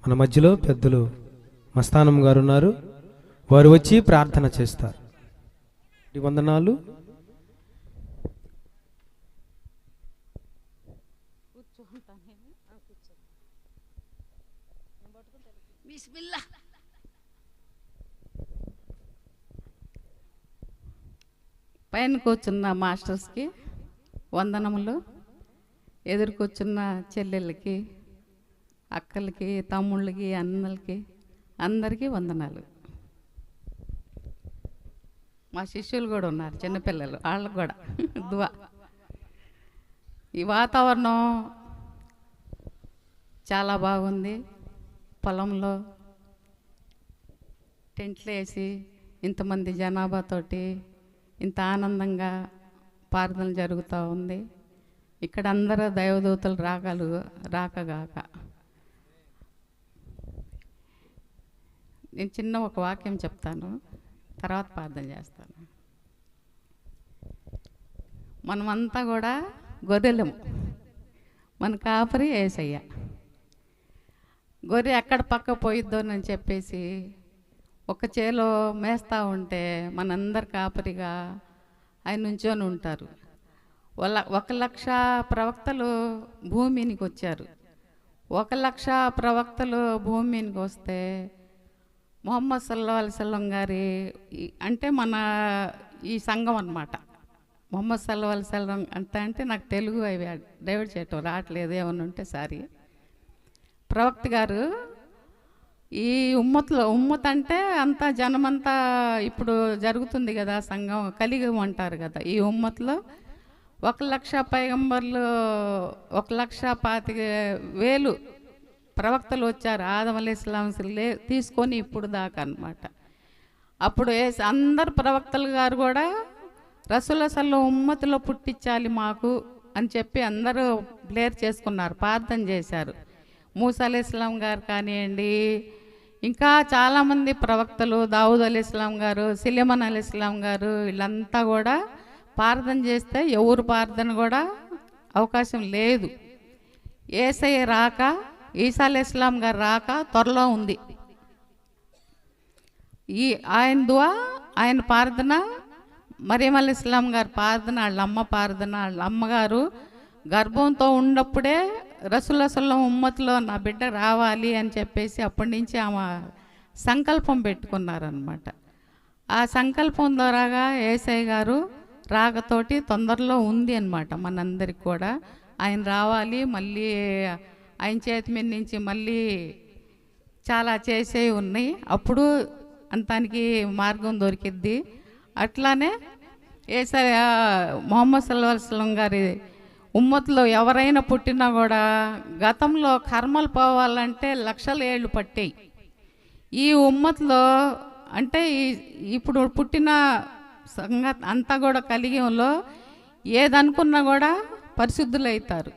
మన మధ్యలో పెద్దలు మస్తానం గారు ఉన్నారు, వారు వచ్చి ప్రార్థన చేస్తారు. ఈ వందనాలు. పైన కూర్చున్న మాస్టర్స్కి వందనములు, ఎదురుకొచ్చున్న చెల్లెళ్ళకి, అక్కలకి, తమ్ముళ్ళకి, అన్నలకి అందరికీ వందనాలు. మా శిష్యులు కూడా ఉన్నారు, చిన్నపిల్లలు, వాళ్ళకు కూడా దువా. ఈ వాతావరణం చాలా బాగుంది. పొలంలో టెంట్లు వేసి ఇంతమంది జనాభాతోటి ఇంత ఆనందంగా ప్రార్థన జరుగుతూ ఉంది. ఇక్కడ అందరూ దైవదూతలు రాకగాక. నేను చిన్న ఒక వాక్యం చెప్తాను, తర్వాత ప్రార్థన చేస్తాను. మనమంతా కూడా గొర్రెలము, మన కాపరి యేసయ్య. గొర్రె ఎక్కడ పక్క పోయిద్దోనని చెప్పేసి ఒక చేలో మేస్తూ ఉంటే మనందరి కాపరిగా ఆయన నుంచొని ఉంటారు. 1,00,000 ప్రవక్తలు భూమికి వచ్చారు. 1,00,000 ప్రవక్తలు భూమికి వస్తే మొహమ్మద్ సల్లల్లాహు అలైహి వసల్లం గారి అంటే మన ఈ సంఘం అన్నమాట. మొహమ్మద్ సల్లల్లాహు అలైహి వసల్లం అంటే నాకు తెలుగు అవి డైవర్ట్ చేయటం రావట్లేదు, ఏమన్నా ఉంటే సారీ. ప్రవక్త గారు ఈ ఉమ్మత్ అంటే అంతా జనమంతా ఇప్పుడు జరుగుతుంది కదా సంఘం, కలియుగం అంటారు కదా. ఈ ఉమ్మత్లో 1,00,000 పైగంబర్లు 1,25,000 ప్రవక్తలు వచ్చారు ఆదం అలైహిస్సలాం తీసుకొని ఇప్పుడు దాకా అన్నమాట. అప్పుడు అందరు ప్రవక్తలు గారు కూడా రసూలుల్లాహి సల్లల్లాహు ఉమ్మతిలో పుట్టించాలి మాకు అని చెప్పి అందరూ ప్లేర్ చేసుకున్నారు, ప్రార్థన చేశారు. మూసా అలైహిస్సలాం గారు కానివ్వండి, ఇంకా చాలామంది ప్రవక్తలు, దావూద్ అలైహిస్సలాం గారు, సులైమాన్ అలైహిస్సలాం గారు, వీళ్ళంతా కూడా ప్రార్థన చేస్తే ఎవరు ప్రార్థన కూడా అవకాశం లేదు. యేసయ్య రాక, ఈసా అలైహిస్సలాం గారు రాక త్వరలో ఉంది. ఆయన దువా, ఆయన ప్రార్థన, మరియం అలైహిస్సలాం గారు ప్రార్థన, వాళ్ళ అమ్మ ప్రార్థన, వాళ్ళ అమ్మగారు గర్భంతో ఉన్నప్పుడే రసూలుల్లాహి సల్లల్లాహు ఉమ్మతిలో నా బిడ్డ రావాలి అని చెప్పేసి అప్పటి నుంచి ఆమె సంకల్పం పెట్టుకున్నారనమాట. ఆ సంకల్పం ద్వారాగా యేసయ్య గారు రాకతోటి తొందరలో ఉంది అన్నమాట. మనందరికి కూడా ఆయన రావాలి, మళ్ళీ ఆయన చేతి మీద నుంచి మళ్ళీ చాలా చేసేవి ఉన్నాయి, అప్పుడు అంతానికి మార్గం దొరికిద్ది. అట్లానే యేసయ్య మొహమ్మద్ సల్లల్లాహు అలైహి వసల్లం గారి ఉమ్మత్లో ఎవరైనా పుట్టినా కూడా గతంలో కర్మలు పోవాలంటే 1,00,000 ఏళ్ళు పట్టాయి. ఈ ఉమ్మత్లో అంటే ఇప్పుడు పుట్టిన సంగతి అంతా కూడా కలియుగంలో ఏదనుకున్నా కూడా పరిశుద్ధులు అవుతారు.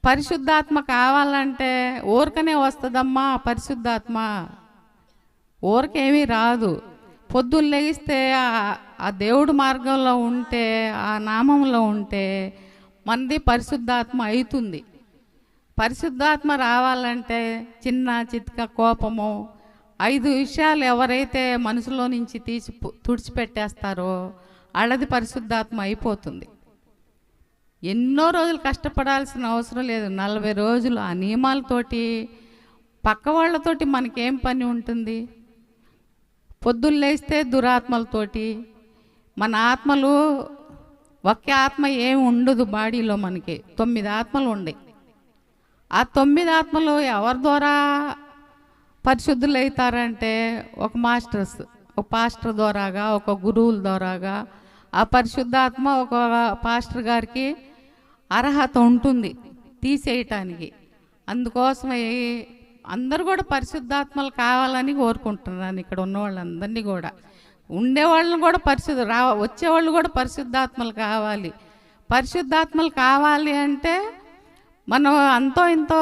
పరిశుద్ధాత్మ కావాలంటే ఊరికనే వస్తుందమ్మా పరిశుద్ధాత్మ, ఊరికేమీ రాదు. పొద్దున్న లెగిస్తే ఆ దేవుడు మార్గంలో ఉంటే, ఆ నామంలో ఉంటే మనది పరిశుద్ధాత్మ అవుతుంది. పరిశుద్ధాత్మ రావాలంటే చిన్న చిత్క కోపము 5 విషయాలు ఎవరైతే మనసులో నుంచి తుడిచిపెట్టేస్తారో వాళ్ళది పరిశుద్ధాత్మ అయిపోతుంది. ఎన్నో రోజులు కష్టపడాల్సిన అవసరం లేదు. 40 రోజులు ఆ నియమాలతోటి పక్క వాళ్ళతోటి మనకేం పని ఉంటుంది? పొద్దున్న లేస్తే దురాత్మలతోటి, మన ఆత్మలు ఒకే ఆత్మ ఏమి ఉండదు బాడీలో, మనకి 9 ఆత్మలు ఉన్నాయి. ఆ 9 ఆత్మలు ఎవరి ద్వారా పరిశుద్ధులు అవుతారంటే ఒక పాస్టర్ ద్వారాగా, ఒక గురువుల ద్వారాగా ఆ పరిశుద్ధాత్మ ఒక పాస్టర్ గారికి అర్హత ఉంటుంది తీసేయటానికి. అందుకోసమే అందరూ కూడా పరిశుద్ధాత్మలు కావాలని కోరుకుంటున్నాను. ఇక్కడ ఉన్న వాళ్ళందరినీ కూడా, ఉండేవాళ్ళని కూడా వచ్చేవాళ్ళు కూడా పరిశుద్ధాత్మలు కావాలి. పరిశుద్ధాత్మలు కావాలి అంటే మనం అంతో ఇంతో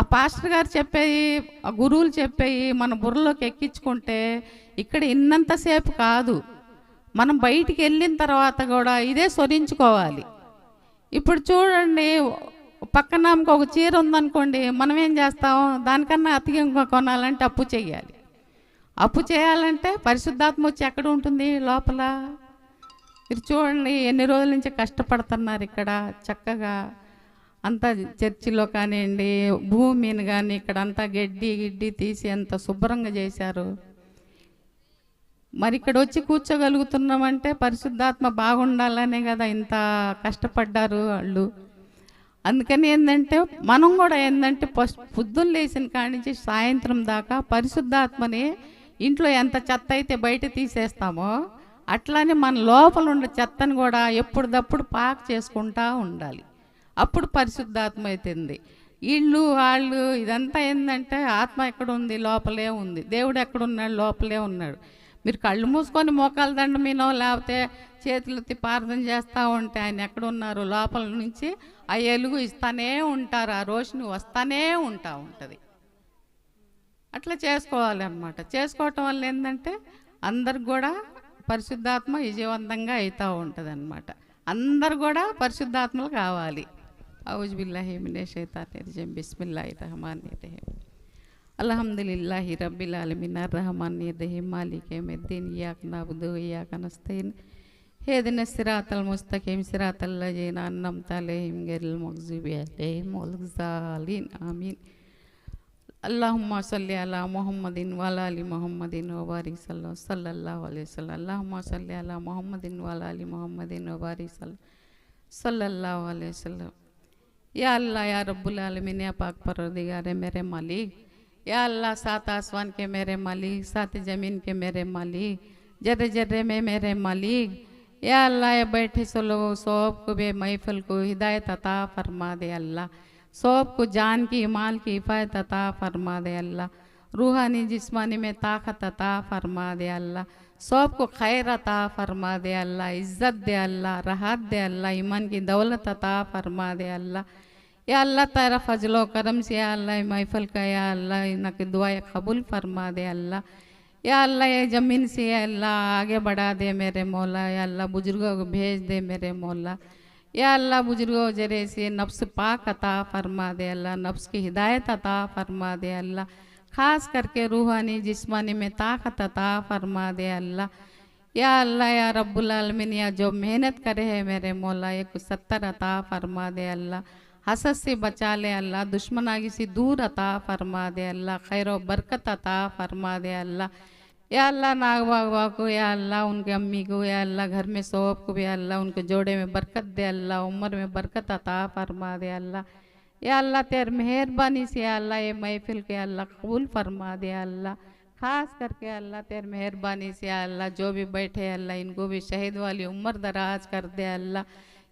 ఆ పాస్టర్ గారు చెప్పేవి, ఆ గురువులు చెప్పేవి మన బుర్రలోకి ఎక్కించుకుంటే ఇక్కడ ఇన్నంతసేపు కాదు, మనం బయటికి వెళ్ళిన తర్వాత కూడా ఇదే స్వరించుకోవాలి. ఇప్పుడు చూడండి, పక్కన ఒక చీర ఉందనుకోండి, మనం ఏం చేస్తాం, దానికన్నా అతిగా కొనాలంటే అప్పు చేయాలి. అప్పు చేయాలంటే పరిశుద్ధాత్మ వచ్చి ఎక్కడ ఉంటుంది? లోపల. మీరు చూడండి ఎన్ని రోజుల నుంచి కష్టపడుతున్నారు ఇక్కడ చక్కగా అంతా చర్చిలో కానివ్వండి, భూమిని కానీ ఇక్కడ అంతా గిడ్డి తీసి అంత శుభ్రంగా చేశారు. మరి ఇక్కడ వచ్చి కూర్చోగలుగుతున్నామంటే పరిశుద్ధాత్మ బాగుండాలనే కదా ఇంత కష్టపడ్డారు వాళ్ళు. అందుకని ఏంటంటే మనం కూడా ఏంటంటే పొద్దున్న లేచిన కాడి నుంచి సాయంత్రం దాకా పరిశుద్ధాత్మని ఇంట్లో ఎంత చెత్త అయితే బయట తీసేస్తామో అట్లానే మన లోపల ఉండే చెత్తను కూడా ఎప్పుడప్పుడు పాక్ చేసుకుంటూ ఉండాలి. అప్పుడు పరిశుద్ధాత్మ అవుతుంది. వీళ్ళు వాళ్ళు ఇదంతా ఏంటంటే ఆత్మ ఎక్కడ ఉంది? లోపలే ఉంది. దేవుడు ఎక్కడున్నాడు? లోపలే ఉన్నాడు. మీరు కళ్ళు మూసుకొని మోకాలు దండ మీనో లేకపోతే చేతులెత్తి ప్రార్థన చేస్తూ ఉంటే ఆయన ఎక్కడున్నారు? లోపల నుంచి ఆ ఎలుగు ఇస్తానే ఉంటారు, ఆ రోషిని వస్తానే ఉంటుంది. అట్లా చేసుకోవాలి అన్నమాట. చేసుకోవటం వల్ల ఏంటంటే అందరికి కూడా పరిశుద్ధాత్మ విజయవంతంగా అవుతూ ఉంటుంది అన్నమాట. అందరు కూడా పరిశుద్ధాత్మలు కావాలి. ఔజు బిల్లాహి మినష్ షైతానిర్ రజీమ్ బిస్మిల్లాహిర్ రహమానిర్ రహీం అల్హమ్దులిల్లాహి రబ్బిల్ ఆలమీన్ అర్రహమానిర్ రహీం మాలికి యౌమిద్దీన్ ఇయ్యాక నఅబుదు వ ఇయ్యాక నస్తഈన్ ఇహ్దినస్ సిరాతల్ ముస్తఖీమ్ సిరాతల్ లజీనా అన్అమ్త అలైహిం గైరిల్ మగ్జూబి అలైహిం వలద్దాలిన్ ఆమీన్. అల్లాహుమ్మా సల్లి అలా ముహమ్మదిన్ వలా అలి ముహమ్మదిన్ వబారిక్ సల్లల్లాహు అలైహి వసల్లం. అల్లాహుమ్మా సల్లి అలా ముహమ్మదిన్ వలా అలి ముహమ్మదిన్ వబారిక్ సల్లల్లాహు అలైహి వసల్లం. या अल्लाह या रब्बुल आलमीन या पाक परवरदिगार मेरे मालिक, या अल्लाह सात आसमान के मेरे मालिक, सात ज़मीन के मेरे मालिक, जर्रे जर्रे में मेरे मालिक, या अल्लाह ये बैठे सो लोगों सब को बे महफिल को हिदायत अता फरमा दे अल्लाह, सब को जान की माल की हिफायत अता फरमा दे अल्लाह, रूहानी जिस्मानी में ताकत अता फरमा दे अल्लाह, सब को खैर अता फरमा दे अल्लाह, इज़्ज़त दे अल्लाह, राहत दे अल्लाह, ईमान की दौलत अता फरमा दे अल्लाह. या अल्लाह तेरा फजलो करम से या अल्लाह महफिल का या अल्लाह इनकी दुआएं कबूल फरमा दे अल्लाह. या अल्लाह ये ज़मीन से या अल्लाह आगे बढ़ा दे मेरे मौला. या अल्लाह बुजुर्गों को भेज दे मेरे मौला. या अल्लाह बुजुर्गों जरे से नफ्स पाक अता फरमा दे अल्लाह, नफ्स की हिदायत अता फरमा दे अल्लाह, ख़ास करके रूहानी जिस्मानी में ताकत अता फरमा दे अल्लाह. या अल्लाह या रब्बुल आलमीन या जो मेहनत करे है मेरे मौला एक 70 अता फरमा दे अल्लाह, हसद से बचा ले अल्लाह, दुश्मनागी से दूर अता फरमा दे अल्लाह, खैर व बरकत अता फरमा दे अल्लाह. या अल्लाह नागवा को या अल्लाह उनके अम्मी को या अल्लाह घर में सोब को भी अल्लाह उनके जोड़े में बरकत दे अल्लाह, उम्र में बरकत अता फरमा दे अल्लाह. या अल्लाह तेरी मेहरबानी से अल्लाह ये महफिल के अल्लाह कबूल फरमा दे अल्लाह, ख़ास करके अल्लाह तेरी मेहरबानी से अल्लाह जो भी बैठे अल्लाह इनको भी शहीद वाली उम्र दराज कर दे अल्लाह.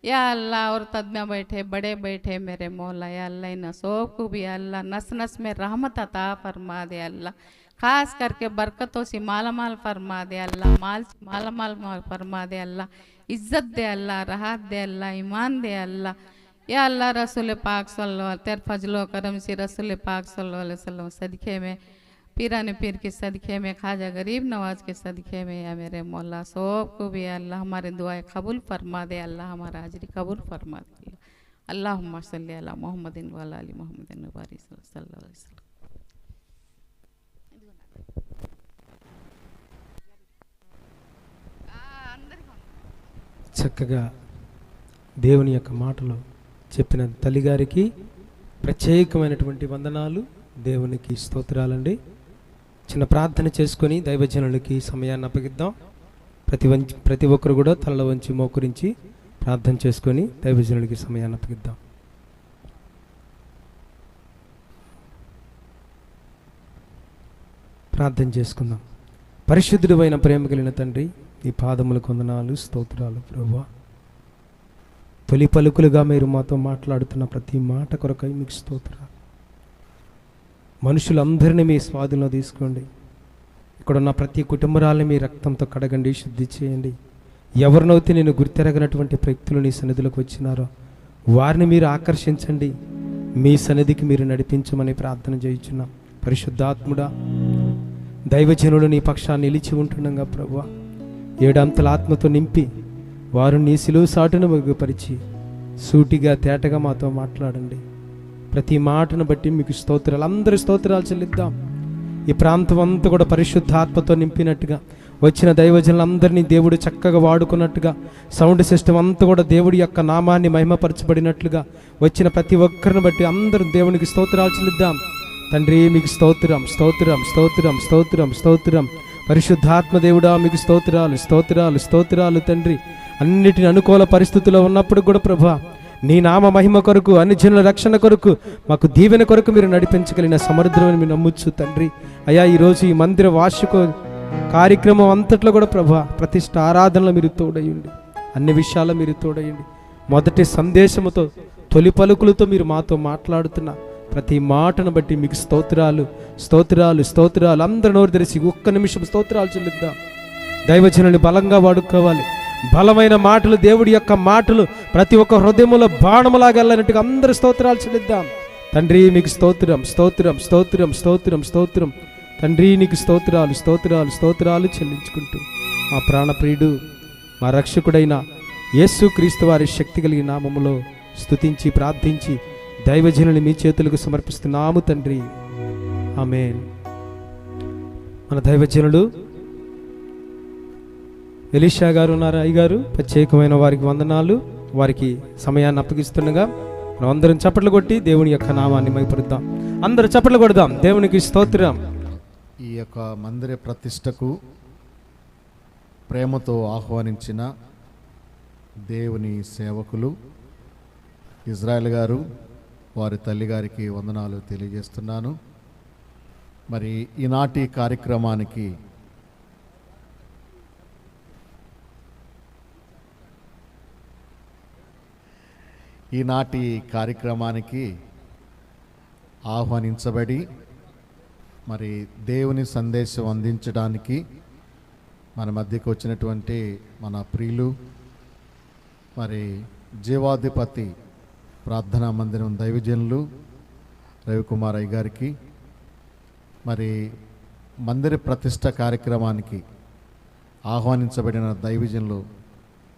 या अल्लाह और तद में बैठे बड़े बैठे मेरे मौला या अल्लाह इन सोब को भी अल्लाह नस नस में रहमत अता फरमा दे अल्लाह, ख़ास करके बरकतों से माला माल फरमा दे अल्लाह, माल से माला माल फरमा दे अल्लाह, इज़्ज़त दे अल्लाह, राहत दे अल्लाह, ईमान दे अल्लाह. या अल्लाह रसूल पाक सल्लल्लाहु अलैहि तेरे फजलो करम से रसूल पाक सल्लल्लाहु अलैहि वसल्लम सदक़े में पीरान पीर के सदक़े में ख्वाजा गरीब नवाज के सदक़े में या मेरे मौला सोब को भी अल्लाह हमारे दुआएं कबूल फरमा दे अल्लाह, हमारा हाजिरी कबूल फरमा दे अल्लाह. अल्लाहुम्मा सल्ली अला मुहम्मदिन व अला आलि मुहम्मदिन व बारिक सल्लल्लाहु अलैहि वसल्लम. చక్కగా దేవుని యొక్క మాటలు చెప్పిన తల్లిగారికి ప్రత్యేకమైనటువంటి వందనాలు, దేవునికి స్తోత్రాలండి. చిన్న ప్రార్థన చేసుకొని దైవజనులకి సమయాన్ని అప్పగిద్దాం. ప్రతి ఒక్కరు కూడా తలలో వంచి మోకరించి ప్రార్థన చేసుకొని దైవజనులకి సమయాన్ని అప్పగిద్దాం. ప్రార్థన చేసుకుందాం. పరిశుద్ధుడు అయిన ప్రేమ కలిగిన తండ్రి, ఈ పాదములకు వందనాలు, స్తోత్రాలు ప్రభువా. తొలి పలుకులుగా మీరు మాతో మాట్లాడుతున్న ప్రతి మాట కొరకై మీకు స్తోత్రాలు. మనుషులందరినీ మీ స్వాధీనంలో తీసుకోండి. ఇక్కడున్న ప్రతి కుటుంబరాలని మీ రక్తంతో కడగండి, శుద్ధి చేయండి. ఎవరినైతే నేను గుర్తెరగనటువంటి వ్యక్తులు నీ సన్నిధిలోకి వచ్చినారో వారిని మీరు ఆకర్షించండి, మీ సన్నిధికి మీరు నడిపించమని ప్రార్థన చేయించున్నాం. పరిశుద్ధాత్ముడా, దైవజనుడు నీ పక్షాన్ని నిలిచి ఉంటుండగా ప్రభువా, 7 అంతల ఆత్మతో నింపి వారు నీ సిలువ సాటును మరుగుపరిచి సూటిగా తేటగా మాతో మాట్లాడండి. ప్రతి మాటను బట్టి మీకు స్తోత్రాలు, అందరి స్తోత్రాలు చెల్లిద్దాం. ఈ ప్రాంతం అంతా కూడా పరిశుద్ధాత్మతో నింపినట్టుగా వచ్చిన దైవజనులందరినీ దేవుడు చక్కగా వాడుకున్నట్టుగా, సౌండ్ సిస్టమ్ అంతా కూడా దేవుడి యొక్క నామాన్ని మహిమపరచబడినట్లుగా వచ్చిన ప్రతి ఒక్కరిని బట్టి అందరూ దేవునికి స్తోత్రాలు చెల్లిద్దాం. తండ్రి మీకు స్తోత్రం, స్తోత్రం, స్తోత్రం, స్తోత్రం, స్తోత్రం. పరిశుద్ధాత్మ దేవుడా మీకు స్తోత్రాలు, స్తోత్రాలు, స్తోత్రాలు. తండ్రి అన్నిటిని అనుకూల పరిస్థితుల్లో ఉన్నప్పుడు కూడా ప్రభా నీ నామ మహిమ కొరకు, అన్ని జనుల రక్షణ కొరకు, మాకు దీవెన కొరకు మీరు నడిపించగలిగిన సమర్థులను మీరు నమ్ముచ్చు తండ్రి. అయ్యా ఈరోజు ఈ మందిర వార్షిక కార్యక్రమం అంతట్లో కూడా ప్రభా ప్రతిష్ట ఆరాధనలో మీరు తోడయ్యండి, అన్ని విషయాల్లో మీరు తోడయ్యండి. మొదటి సందేశముతో తొలి పలుకులతో మీరు మాతో మాట్లాడుతున్న ప్రతి మాటను బట్టి మీకు స్తోత్రాలు స్తోత్రాలు స్తోత్రాలు. అందరూ నోరు తెరిచి ఒక్క నిమిషం స్తోత్రాలు చెల్లిద్దాం. దైవజనుని బలంగా వాడుకోవాలి. బలమైన మాటలు, దేవుడి యొక్క మాటలు ప్రతి ఒక్క హృదయములో బాణములాగా వెళ్ళినట్టుగా అందరూ స్తోత్రాలు చెల్లిద్దాం. తండ్రి మీకు స్తోత్రం స్తోత్రం స్తోత్రం స్తోత్రం స్తోత్రం. తండ్రి నీకు స్తోత్రాలు స్తోత్రాలు స్తోత్రాలు చెల్లించుకుంటూ మా ప్రాణప్రియుడు మా రక్షకుడైన యేసు క్రీస్తు వారి శక్తి కలిగిన నామములో స్తుతించి ప్రార్థించి దైవజనుని మీ చేతులకు సమర్పిస్తున్నాము తండ్రి, ఆమేన్. మన దైవజనుడు ఎలీషా గారు ఉన్నారు. అయ్యగారు ప్రత్యేకమైన వారికి వందనాలు. వారికి సమయాన్ని అప్పగిస్తుండగా మనం అందరం చప్పట్లు కొట్టి దేవుని యొక్క నామాన్ని మహిమపరుద్దాం. అందరూ చప్పట్లు కొడదాం. దేవునికి స్తోత్రం. ఈ యొక్క మందిర ప్రతిష్టకు ప్రేమతో ఆహ్వానించిన దేవుని సేవకులు ఇజ్రాయెల్ గారు, వారి తల్లిగారికి వందనాలు తెలియజేస్తున్నాను. మరి ఈనాటి కార్యక్రమానికి ఆహ్వానించబడి మరి దేవుని సందేశం అందించడానికి మన మధ్యకు వచ్చినటువంటి మన ప్రియులు మరి జీవాధిపతి ప్రార్థనా మందిరం దైవజనులు రవికుమార్ అయ్య గారికి, మరి మందిర ప్రతిష్ట కార్యక్రమానికి ఆహ్వానించబడిన దైవజనులు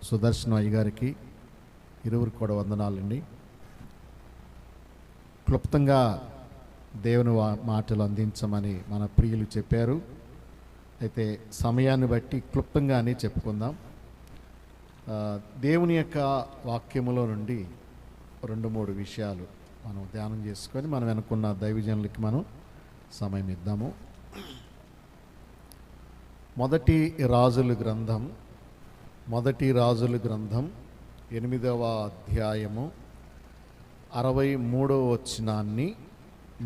సుదర్శన్ అయ్య గారికి ఇరువురికి కూడా వందనాలండి. క్లుప్తంగా దేవుని మాటలు అందించమని మన ప్రియులు చెప్పారు. అయితే సమయాన్ని బట్టి క్లుప్తంగానే చెప్పుకుందాం. దేవుని యొక్క వాక్యములో నుండి 2-3 విషయాలు మనం ధ్యానం చేసుకొని మనం అనుకున్న దైవజనులకి మనం సమయం ఇద్దాము. మొదటి రాజుల గ్రంథం 8వ అధ్యాయము 63వ వచనాన్ని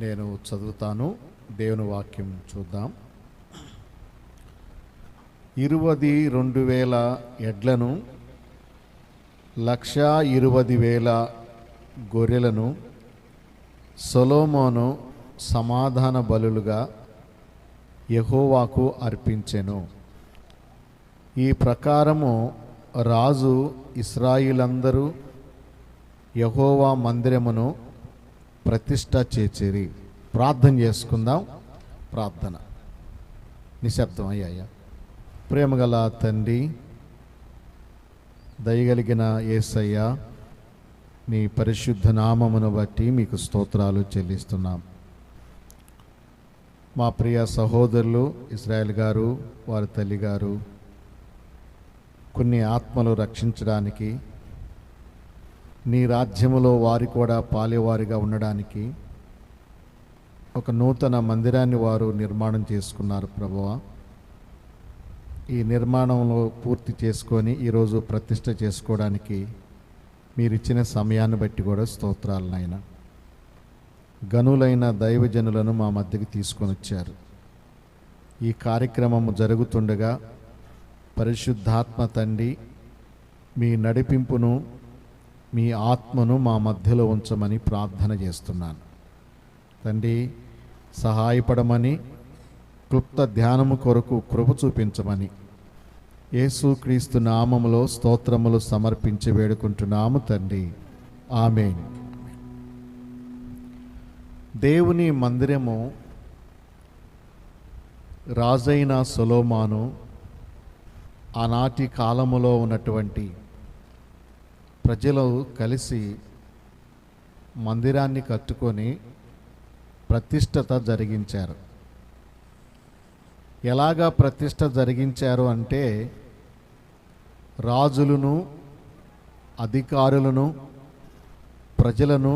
నేను చదువుతాను. దేవుని వాక్యం చూద్దాం. 22,000 ఎడ్లను 1,20,000 గొర్రెలను సొలొమోను సమాధాన బలులుగా యెహోవాకు అర్పించెను. ఈ ప్రకారము రాజు ఇశ్రాయేలందరూ యెహోవా మందిరమును ప్రతిష్ఠ చేర్చిరి. ప్రార్థన చేసుకుందాం. ప్రార్థన. నిశ్శబ్దం అయ్యాయా. ప్రేమగల తండ్రి, దయగలిగిన యేసయ్య, నీ పరిశుద్ధ నామమును బట్టి మీకు స్తోత్రాలు చెల్లిస్తున్నాం. మా ప్రియ సహోదరులు ఇజ్రాయెల్ గారు, వారి తల్లిగారు కొన్ని ఆత్మలు రక్షించడానికి, నీ రాజ్యములో వారు కూడా పాలేవారిగా ఉండడానికి ఒక నూతన మందిరాన్ని వారు నిర్మాణం చేసుకున్నారు ప్రభువా. ఈ నిర్మాణంలో పూర్తి చేసుకొని ఈరోజు ప్రతిష్ఠ చేసుకోవడానికి మీరు ఇచ్చిన సమయాన్ని బట్టి కూడా స్తోత్రాలు నాయన. గనులైన దైవజనులను మా మధ్యకి తీసుకొని వచ్చారు. ఈ కార్యక్రమము జరుగుతుండగా పరిశుద్ధాత్మ తండ్రి మీ నడిపింపును, మీ ఆత్మను మా మధ్యలో ఉంచమని ప్రార్థన చేస్తున్నాను తండ్రి. సహాయపడమని, క్లుప్త ధ్యానము కొరకు కృప చూపించమని యేసుక్రీస్తు నామములో స్తోత్రములు సమర్పించి వేడుకుంటున్నాము తండ్రి. ఆమేన్. దేవుని మందిరము రాజైన సొలొమోను ఆనాటి కాలములో ఉన్నటువంటి ప్రజలు కలిసి మందిరాన్ని కట్టుకొని ప్రతిష్ఠత జరిగించారు. ఎలాగా ప్రతిష్ఠ జరిగించారు అంటే, రాజులను, అధికారులను, ప్రజలను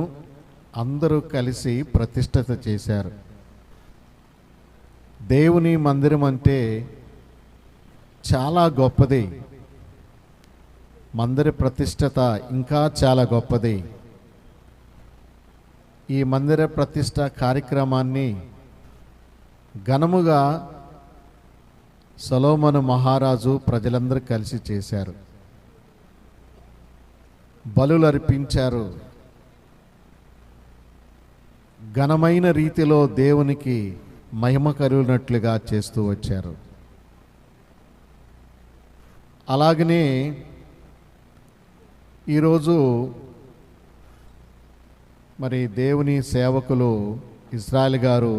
అందరూ కలిసి ప్రతిష్ఠత చేశారు. దేవుని మందిరం అంటే చాలా గొప్పది. మందిర ప్రతిష్ఠత ఇంకా చాలా గొప్పది. ఈ మందిర ప్రతిష్ఠ కార్యక్రమాన్ని ఘనముగా సొలొమోను మహారాజు ప్రజలందరూ కలిసి చేశారు. బలులు అర్పించారు. ఘనమైన రీతిలో దేవునికి మహిమ కలుగునట్లుగా చేస్తూ వచ్చారు. అలాగనే ఈరోజు మరి దేవుని సేవకులు ఇజ్రాయెల్ గారు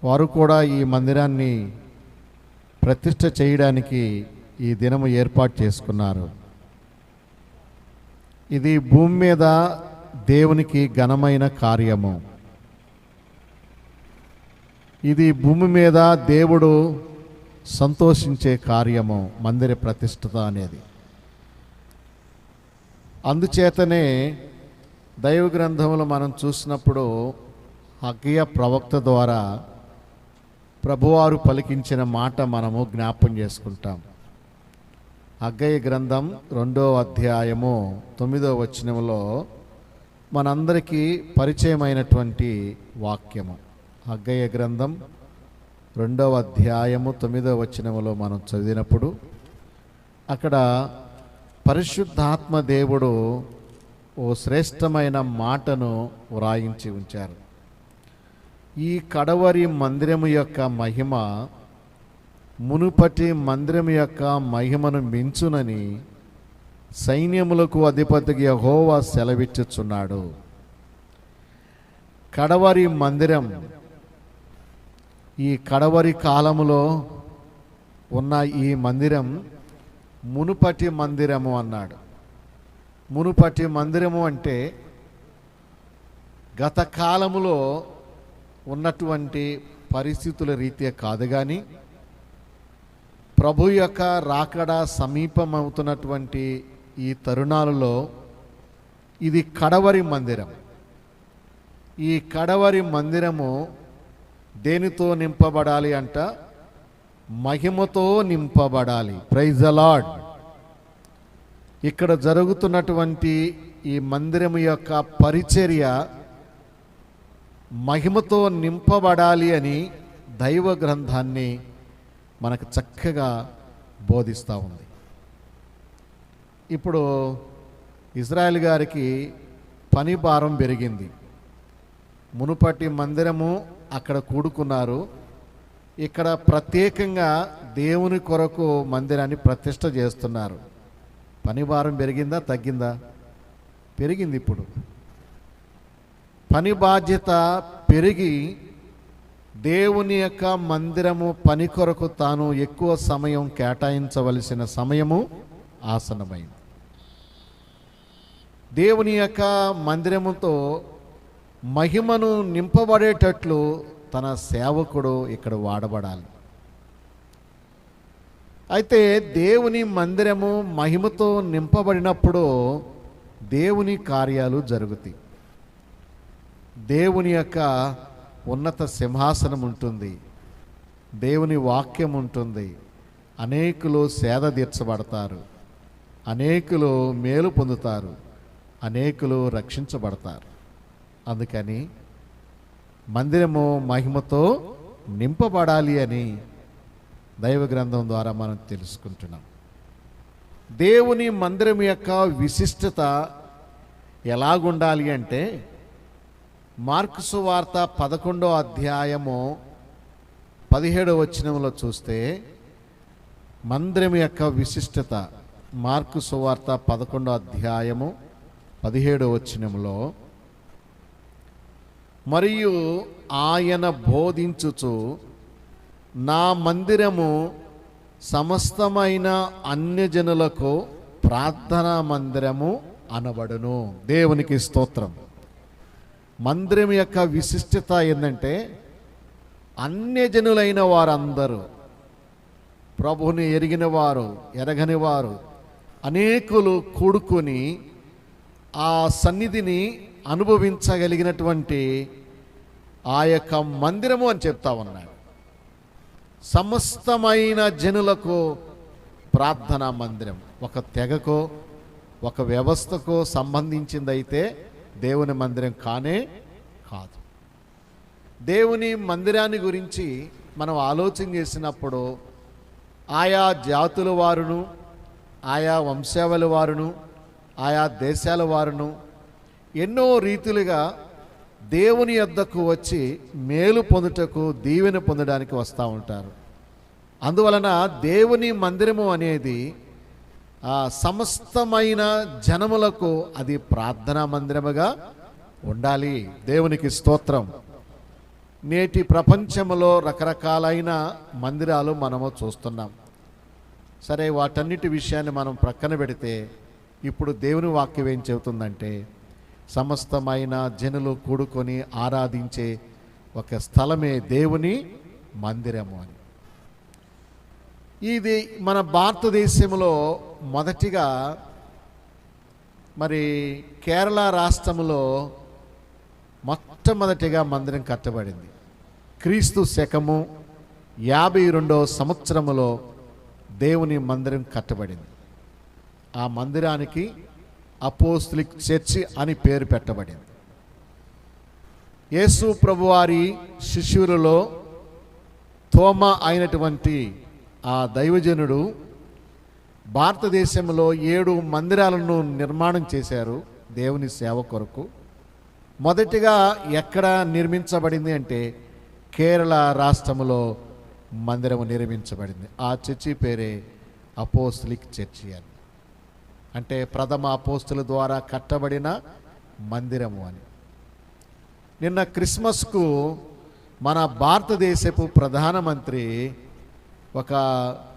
వారు కూడా ఈ మందిరాన్ని ప్రతిష్ఠ చేయడానికి ఈ దినము ఏర్పాటు చేసుకున్నారు. ఇది భూమి మీద దేవునికి ఘనమైన కార్యము. ఇది భూమి మీద దేవుడు సంతోషించే కార్యము మందిర ప్రతిష్ఠత అనేది. అందుచేతనే దైవ గ్రంథములు మనం చూసినప్పుడు హగ్గయ ప్రవక్త ద్వారా ప్రభువారు పలికించిన మాట మనము జ్ఞాపం చేసుకుంటాం. హగ్గయ గ్రంథం 2వ అధ్యాయము 9వ వచనములో మనందరికీ పరిచయమైనటువంటి వాక్యము. హగ్గయ గ్రంథం 2వ అధ్యాయము 9వ వచనములో మనం చదివినప్పుడు అక్కడ పరిశుద్ధాత్మ దేవుడు ఓ శ్రేష్టమైన మాటను వ్రాయించి ఉంచారు. ఈ కడవరి మందిరము యొక్క మహిమ మునుపటి మందిరము యొక్క మహిమను మించునని సైన్యములకు అధిపతికి యెహోవా సెలవిచ్చుచున్నాడు. కడవరి మందిరం ఈ కడవరి కాలములో ఉన్న ఈ మందిరం మునుపటి మందిరము అన్నాడు. మునుపటి మందిరము అంటే గత కాలములో ఉన్నటువంటి పరిస్థితుల రీత్యా కాదు, కానీ ప్రభు యొక్క రాకడ సమీపమవుతున్నటువంటి ఈ తరుణాలలో ఇది కడవరి మందిరం. ఈ కడవరి మందిరము దేనితో నింపబడాలి అంట? మహిమతో నింపబడాలి. Praise the lord. ఇక్కడ జరుగుతున్నటువంటి ఈ మందిరము యొక్క పరిచర్య మహిమతో నింపబడాలి అని దైవ గ్రంథాన్ని మనకు చక్కగా బోధిస్తూ ఉంది. ఇప్పుడు ఇజ్రాయెల్ గారికి పని భారం పెరిగింది. మునుపటి మందిరము అక్కడ కూడుకున్నారు. ఇక్కడ ప్రత్యేకంగా దేవుని కొరకు మందిరాన్ని ప్రతిష్ఠ చేస్తున్నారు. పని భారం పెరిగిందా తగ్గిందా? పెరిగింది. ఇప్పుడు పని బాధ్యత పెరిగి దేవుని యొక్క మందిరము పని కొరకు తాను ఎక్కువ సమయం కేటాయించవలసిన సమయము ఆసన్నమైంది. దేవుని యొక్క మందిరముతో మహిమను నింపబడేటట్లు తన సేవకుడు ఇక్కడ వాడబడాలి. అయితే దేవుని మందిరము మహిమతో నింపబడినప్పుడు దేవుని కార్యాలు జరుగుతాయి. దేవుని యొక్క ఉన్నత సింహాసనం ఉంటుంది. దేవుని వాక్యం ఉంటుంది. అనేకులు సేద తీర్చబడతారు. అనేకులు మేలు పొందుతారు. అనేకులు రక్షించబడతారు. అందుకని మందిరము మహిమతో నింపబడాలి అని దైవ గ్రంథం ద్వారా మనం తెలుసుకుంటున్నాం. దేవుని మందిరం యొక్క విశిష్టత ఎలాగుండాలి అంటే మార్కు సువార్త 11వ అధ్యాయము 17వ వచనంలో చూస్తే మందిరం యొక్క విశిష్టత మార్కు సువార్త 11వ అధ్యాయము 17వ వచనంలో, మరియు ఆయన బోధించుచు నా మందిరము సమస్తమైన అన్యజనులకు ప్రార్థనా మందిరము అనబడును. దేవునికి స్తోత్రం. మందిరం యొక్క విశిష్టత ఏంటంటే అన్యజనులైన వారందరూ, ప్రభువుని ఎరిగిన వారు, ఎరగని వారు అనేకులు కూడుకొని ఆ సన్నిధిని అనుభవించగలిగినటువంటి ఆ యొక్క మందిరము అని చెప్తా ఉన్నాడు. సమస్తమైన జనులకు ప్రార్థనా మందిరం. ఒక తెగకో ఒక వ్యవస్థకో సంబంధించిందైతే దేవుని మందిరం కానే కాదు. దేవుని మందిరాన్ని గురించి మనం ఆలోచన చేసినప్పుడు ఆయా జాతుల వారును, ఆయా వంశావళి వారును, ఆయా దేశాల వారును ఎన్నో రీతులుగా దేవుని యొద్దకు వచ్చి మేలు పొందుటకు, దీవెన పొందడానికి వస్తూ ఉంటారు. అందువలన దేవుని మందిరము అనేది సమస్తమైన జనములకు అది ప్రార్థనా మందిరముగా ఉండాలి. దేవునికి స్తోత్రం. నేటి ప్రపంచంలో రకరకాలైన మందిరాలు మనము చూస్తున్నాం. సరే, వాటన్నిటి విషయాన్ని మనం ప్రక్కన పెడితే ఇప్పుడు దేవుని వాక్యం ఏం చెబుతుందంటే, సమస్తమైన జనులు కూడుకొని ఆరాధించే ఒక స్థలమే దేవుని మందిరము అని. ఇది మన భారతదేశంలో మొదటిగా మరి కేరళ రాష్ట్రంలో మొట్టమొదటిగా మందిరం కట్టబడింది. క్రీస్తు శకము 52వ సంవత్సరములో దేవుని మందిరం కట్టబడింది. ఆ మందిరానికి అపోస్తలిక్ చర్చి అని పేరు పెట్టబడింది. యేసు ప్రభువారి శిష్యులలో తోమా అయినటువంటి ఆ దైవజనుడు భారతదేశంలో 7 మందిరాలను నిర్మాణం చేశారు దేవుని సేవ కొరకు. మొదటిగా ఎక్కడ నిర్మించబడింది అంటే కేరళ రాష్ట్రంలో మందిరము నిర్మించబడింది. ఆ చర్చి పేరే అపోస్తలిక్ చర్చి అని, అంటే ప్రథమ అపోస్తుల ద్వారా కట్టబడిన మందిరము అని. నిన్న క్రిస్మస్కు మన భారతదేశపు ప్రధానమంత్రి ఒక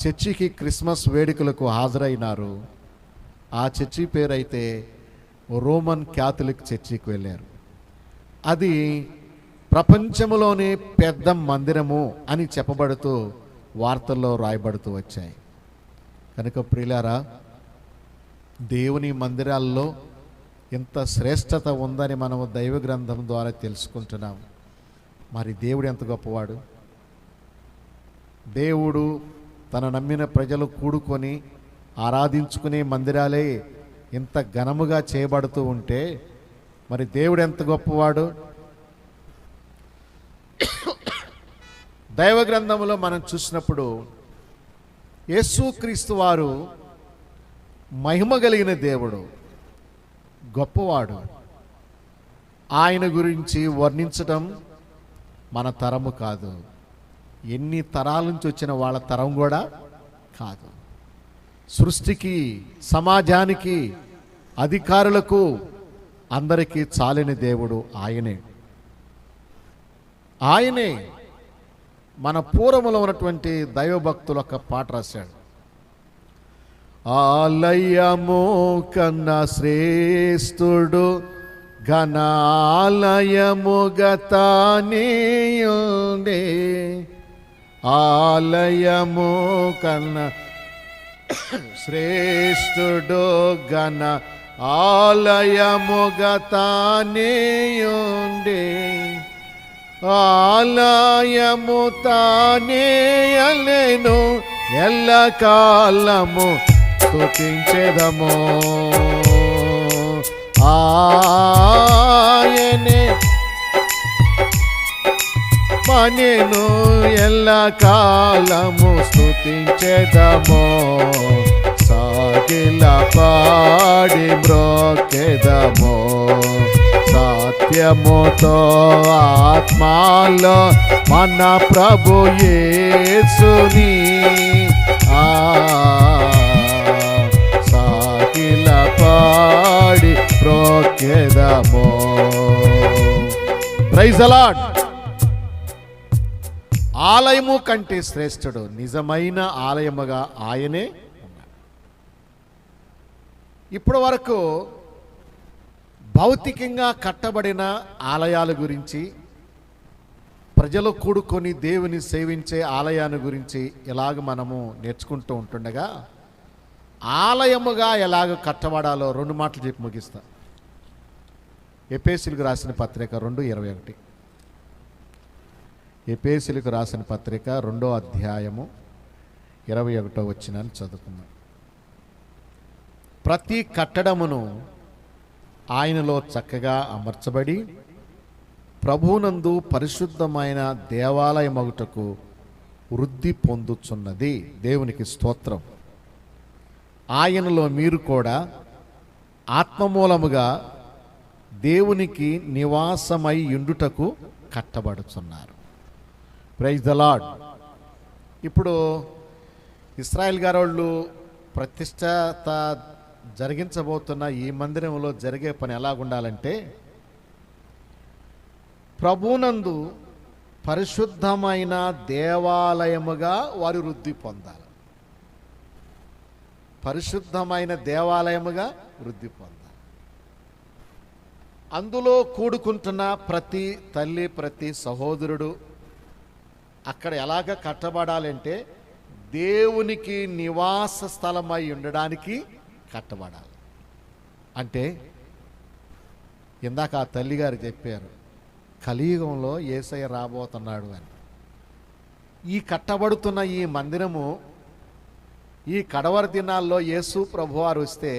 చర్చికి క్రిస్మస్ వేడుకలకు హాజరైనారు. ఆ చర్చి పేరైతే రోమన్ క్యాథలిక్ చర్చికి వెళ్ళారు. అది ప్రపంచంలోనే పెద్ద మందిరము అని చెప్పబడుతూ వార్తల్లో రాయబడుతూ వచ్చాయి. కనుక ప్రియులారా, దేవుని మందిరాల్లో ఎంత శ్రేష్టత ఉందని మనము దైవ గ్రంథం ద్వారా తెలుసుకుంటున్నాం. మరి దేవుడు ఎంత గొప్పవాడు! దేవుడు తన నమ్మిన ప్రజలు కూడుకొని ఆరాధించుకునే మందిరాలే ఇంత ఘనముగా చేయబడుతూ ఉంటే మరి దేవుడు ఎంత గొప్పవాడు! దైవ గ్రంథంలో మనం చూసినప్పుడు యేసుక్రీస్తు వారు మహిమ కలిగిన దేవుడు, గొప్పవాడు. ఆయన గురించి వర్ణించటం మన తరము కాదు. ఎన్ని తరాల నుంచి వచ్చిన వాళ్ళ తరం కూడా కాదు. సృష్టికి, సమాజానికి, అధికారులకు అందరికీ చాలిన దేవుడు ఆయనే. ఆయనే మన పూర్వములో ఉన్నటువంటి దైవభక్తులు ఒక పాట రాశాడు. ఆలయము కన్నా శ్రేష్ఠుడు ఘనాలయము గతానేయుండే, ఆలయము కన్నా శ్రేష్ఠుడు ఘన ఆలయము గతానేయుండే, ఆలయము తానేయలేను ఎల్ల కాలము స్తుతించెదము. ఆయనే మనను ఎల్ల కాలము స్తుతించెదము. సాగిల పాడి మ్రోకెదము. సత్యముతో ఆత్మలో మన ప్రభు యేసుని సాగిల పాడి మ్రోకెదము. Praise the lord. ఆలయము కంటే శ్రేష్ఠుడు, నిజమైన ఆలయముగా ఆయనే ఉన్నాడు. ఇప్పటి వరకు భౌతికంగా కట్టబడిన ఆలయాల గురించి, ప్రజలు కూడుకొని దేవుని సేవించే ఆలయాన్ని గురించి ఎలాగ మనము నేర్చుకుంటూ ఉంటుండగా, ఆలయముగా ఎలాగ కట్టబడాలో 2 మాటలు చెప్పి ముగిస్తా. ఎఫెసీయులకు రాసిన పత్రిక 2:21. ఎఫెసీయులకు రాసిన పత్రిక 2వ అధ్యాయము 21వ వచనాన్ని చదువుకుందాం. ప్రతి కట్టడమును ఆయనలో చక్కగా అమర్చబడి ప్రభువునందు పరిశుద్ధమైన దేవాలయమగుటకు వృద్ధి పొందుచున్నది. దేవునికి స్తోత్రం. ఆయనలో మీరు కూడా ఆత్మమూలముగా దేవునికి నివాసమై యుండుటకు కట్టబడుచున్నారు. Praise the lord. ఇప్పుడు ఇశ్రాయేల్ గారు వాళ్ళు ప్రతిష్టత జరిగించబోతున్న ఈ మందిరంలో జరిగే పని ఎలాగుండాలంటే, ప్రభునందు పరిశుద్ధమైన దేవాలయముగా వారు వృద్ధి పొందాలి. పరిశుద్ధమైన దేవాలయముగా వృద్ధి పొందాలి. అందులో కూడుకుంటున్న ప్రతి తల్లి, ప్రతి సహోదరుడు అక్కడ ఎలాగ కట్టబడాలంటే దేవునికి నివాస స్థలమై ఉండడానికి కట్టబడాలి. అంటే ఇందాక ఆ తల్లిగారు చెప్పారు, కలియుగంలో యేసయ్య రాబోతున్నాడు అని. ఈ కట్టబడుతున్న ఈ మందిరము ఈ కడవరి దినాల్లో యేసు ప్రభువారు వస్తే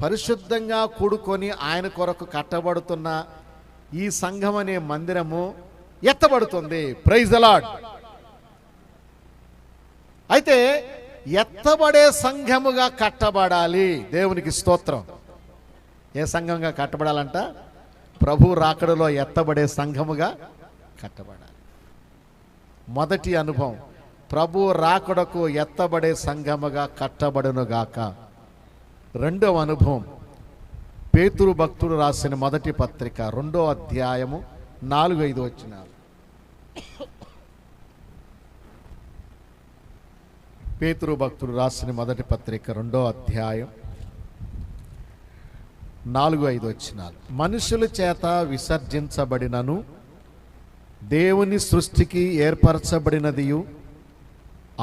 పరిశుద్ధంగా కూడుకొని ఆయన కొరకు కట్టబడుతున్న ఈ సంఘం అనే మందిరము ఎత్తబడుతుంది. Praise the lord. అయితే ఎత్తబడే సంఘముగా కట్టబడాలి. దేవునికి స్తోత్రం. ఏ సంఘంగా కట్టబడాలంట? ప్రభు రాకడలో ఎత్తబడే సంఘముగా కట్టబడాలి. మొదటి అనుభవం, ప్రభు రాకడకు ఎత్తబడే సంఘముగా కట్టబడునుగాక. రెండవ అనుభవం, పేతురు భక్తుడు రాసిన మొదటి పత్రిక 2వ అధ్యాయము 4-5 వచనాలు. పేతురు భక్తుడు రాసిన మొదటి పత్రిక 2వ అధ్యాయం 4-5 వచనాలు. మనుషుల చేత విసర్జించబడినను దేవుని సృష్టికి ఏర్పరచబడినదియు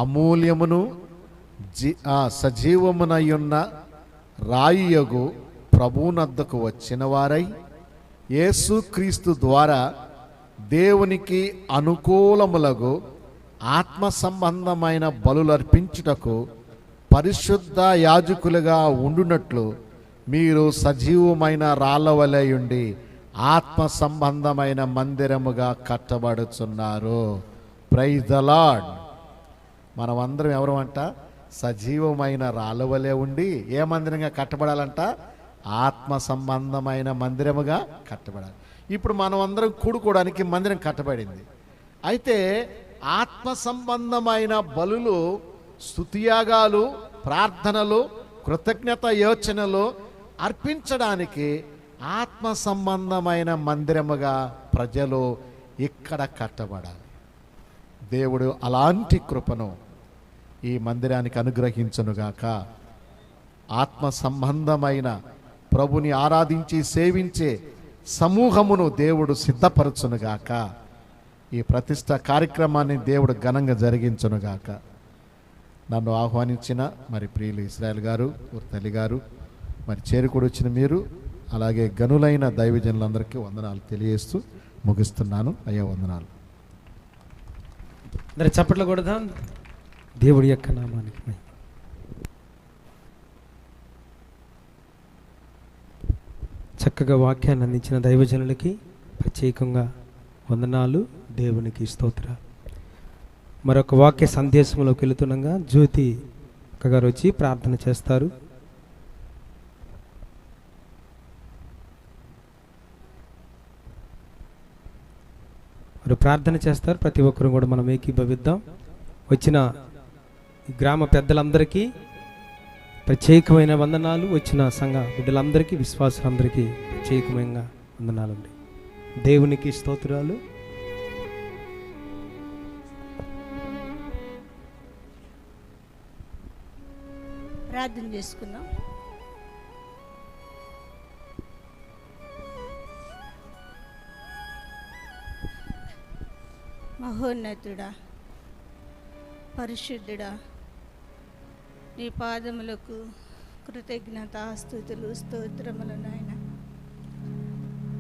అమూల్యమును సజీవమునయున్న రాయియగు ప్రభువునద్దకు వచ్చిన వారై యేసుక్రీస్తు ద్వారా దేవునికి అనుకూలములగు ఆత్మ సంబంధమైన బలులర్పించుటకు పరిశుద్ధ యాజకులుగా ఉండునట్లు మీరు సజీవమైన రాళ్ళవలె ఉండి ఆత్మ సంబంధమైన మందిరముగా కట్టబడుచున్నారు. Praise the lord. మనమందరం ఎవరు అంట? సజీవమైన రాళ్ళవలె ఉండి ఏ మందిరంగా కట్టబడాలంట? ఆత్మ సంబంధమైన మందిరముగా కట్టబడాలి. ఇప్పుడు మనం అందరం కూడుకోవడానికి మందిరం కట్టబడింది. అయితే ఆత్మ సంబంధమైన బలులు, స్తుతియాగాలు, ప్రార్థనలు, కృతజ్ఞత యోచనలు అర్పించడానికి ఆత్మ సంబంధమైన మందిరముగా ప్రజలు ఇక్కడ కట్టబడాలి. దేవుడు అలాంటి కృపను ఈ మందిరానికి అనుగ్రహించునుగాక. ఆత్మ సంబంధమైన ప్రభుని ఆరాధించి సేవించే సమూహమును దేవుడు సిద్ధపరచునుగాక. ఈ ప్రతిష్ట కార్యక్రమాన్ని దేవుడు ఘనంగా జరిగించునుగాక. నన్ను ఆహ్వానించిన మరి ప్రియులు ఇశ్రాయేల్ గారు, తల్లి గారు, మరి చేరుకుడి వచ్చిన మీరు, అలాగే గనులైన దైవజనులందరికీ వందనాలు తెలియజేస్తూ ముగిస్తున్నాను. అయ్యా వందనాలు. అందరి చప్పట్లు కొడదాం దేవుడి యొక్క నామానికి. చక్కగా వాక్యాన్ని అందించిన దైవజనులకి ప్రత్యేకంగా వందనాలు, దేవునికి స్తోత్రాలు. మరొక వాక్య సందేశంలోకి వెళుతుండగా జ్యోతి అక్కగారు వచ్చి ప్రార్థన చేస్తారు. వారు ప్రార్థన చేస్తారు. ప్రతి ఒక్కరు కూడా మనం ఏకీభవిద్దాం. వచ్చిన గ్రామ పెద్దలందరికీ ప్రత్యేకమైన వందనాలు. వచ్చిన సంఘ బిడ్డలందరికీ, విశ్వాసులందరికీ ప్రత్యేకమైన వందనాలండి. దేవునికి స్తోత్రాలు. ప్రార్థన చేసుకుందాం. మహోన్నతుడా, పరిశుద్ధుడా, నీ పాదములకు కృతజ్ఞత స్తుతులు స్తోత్రములు నాయన.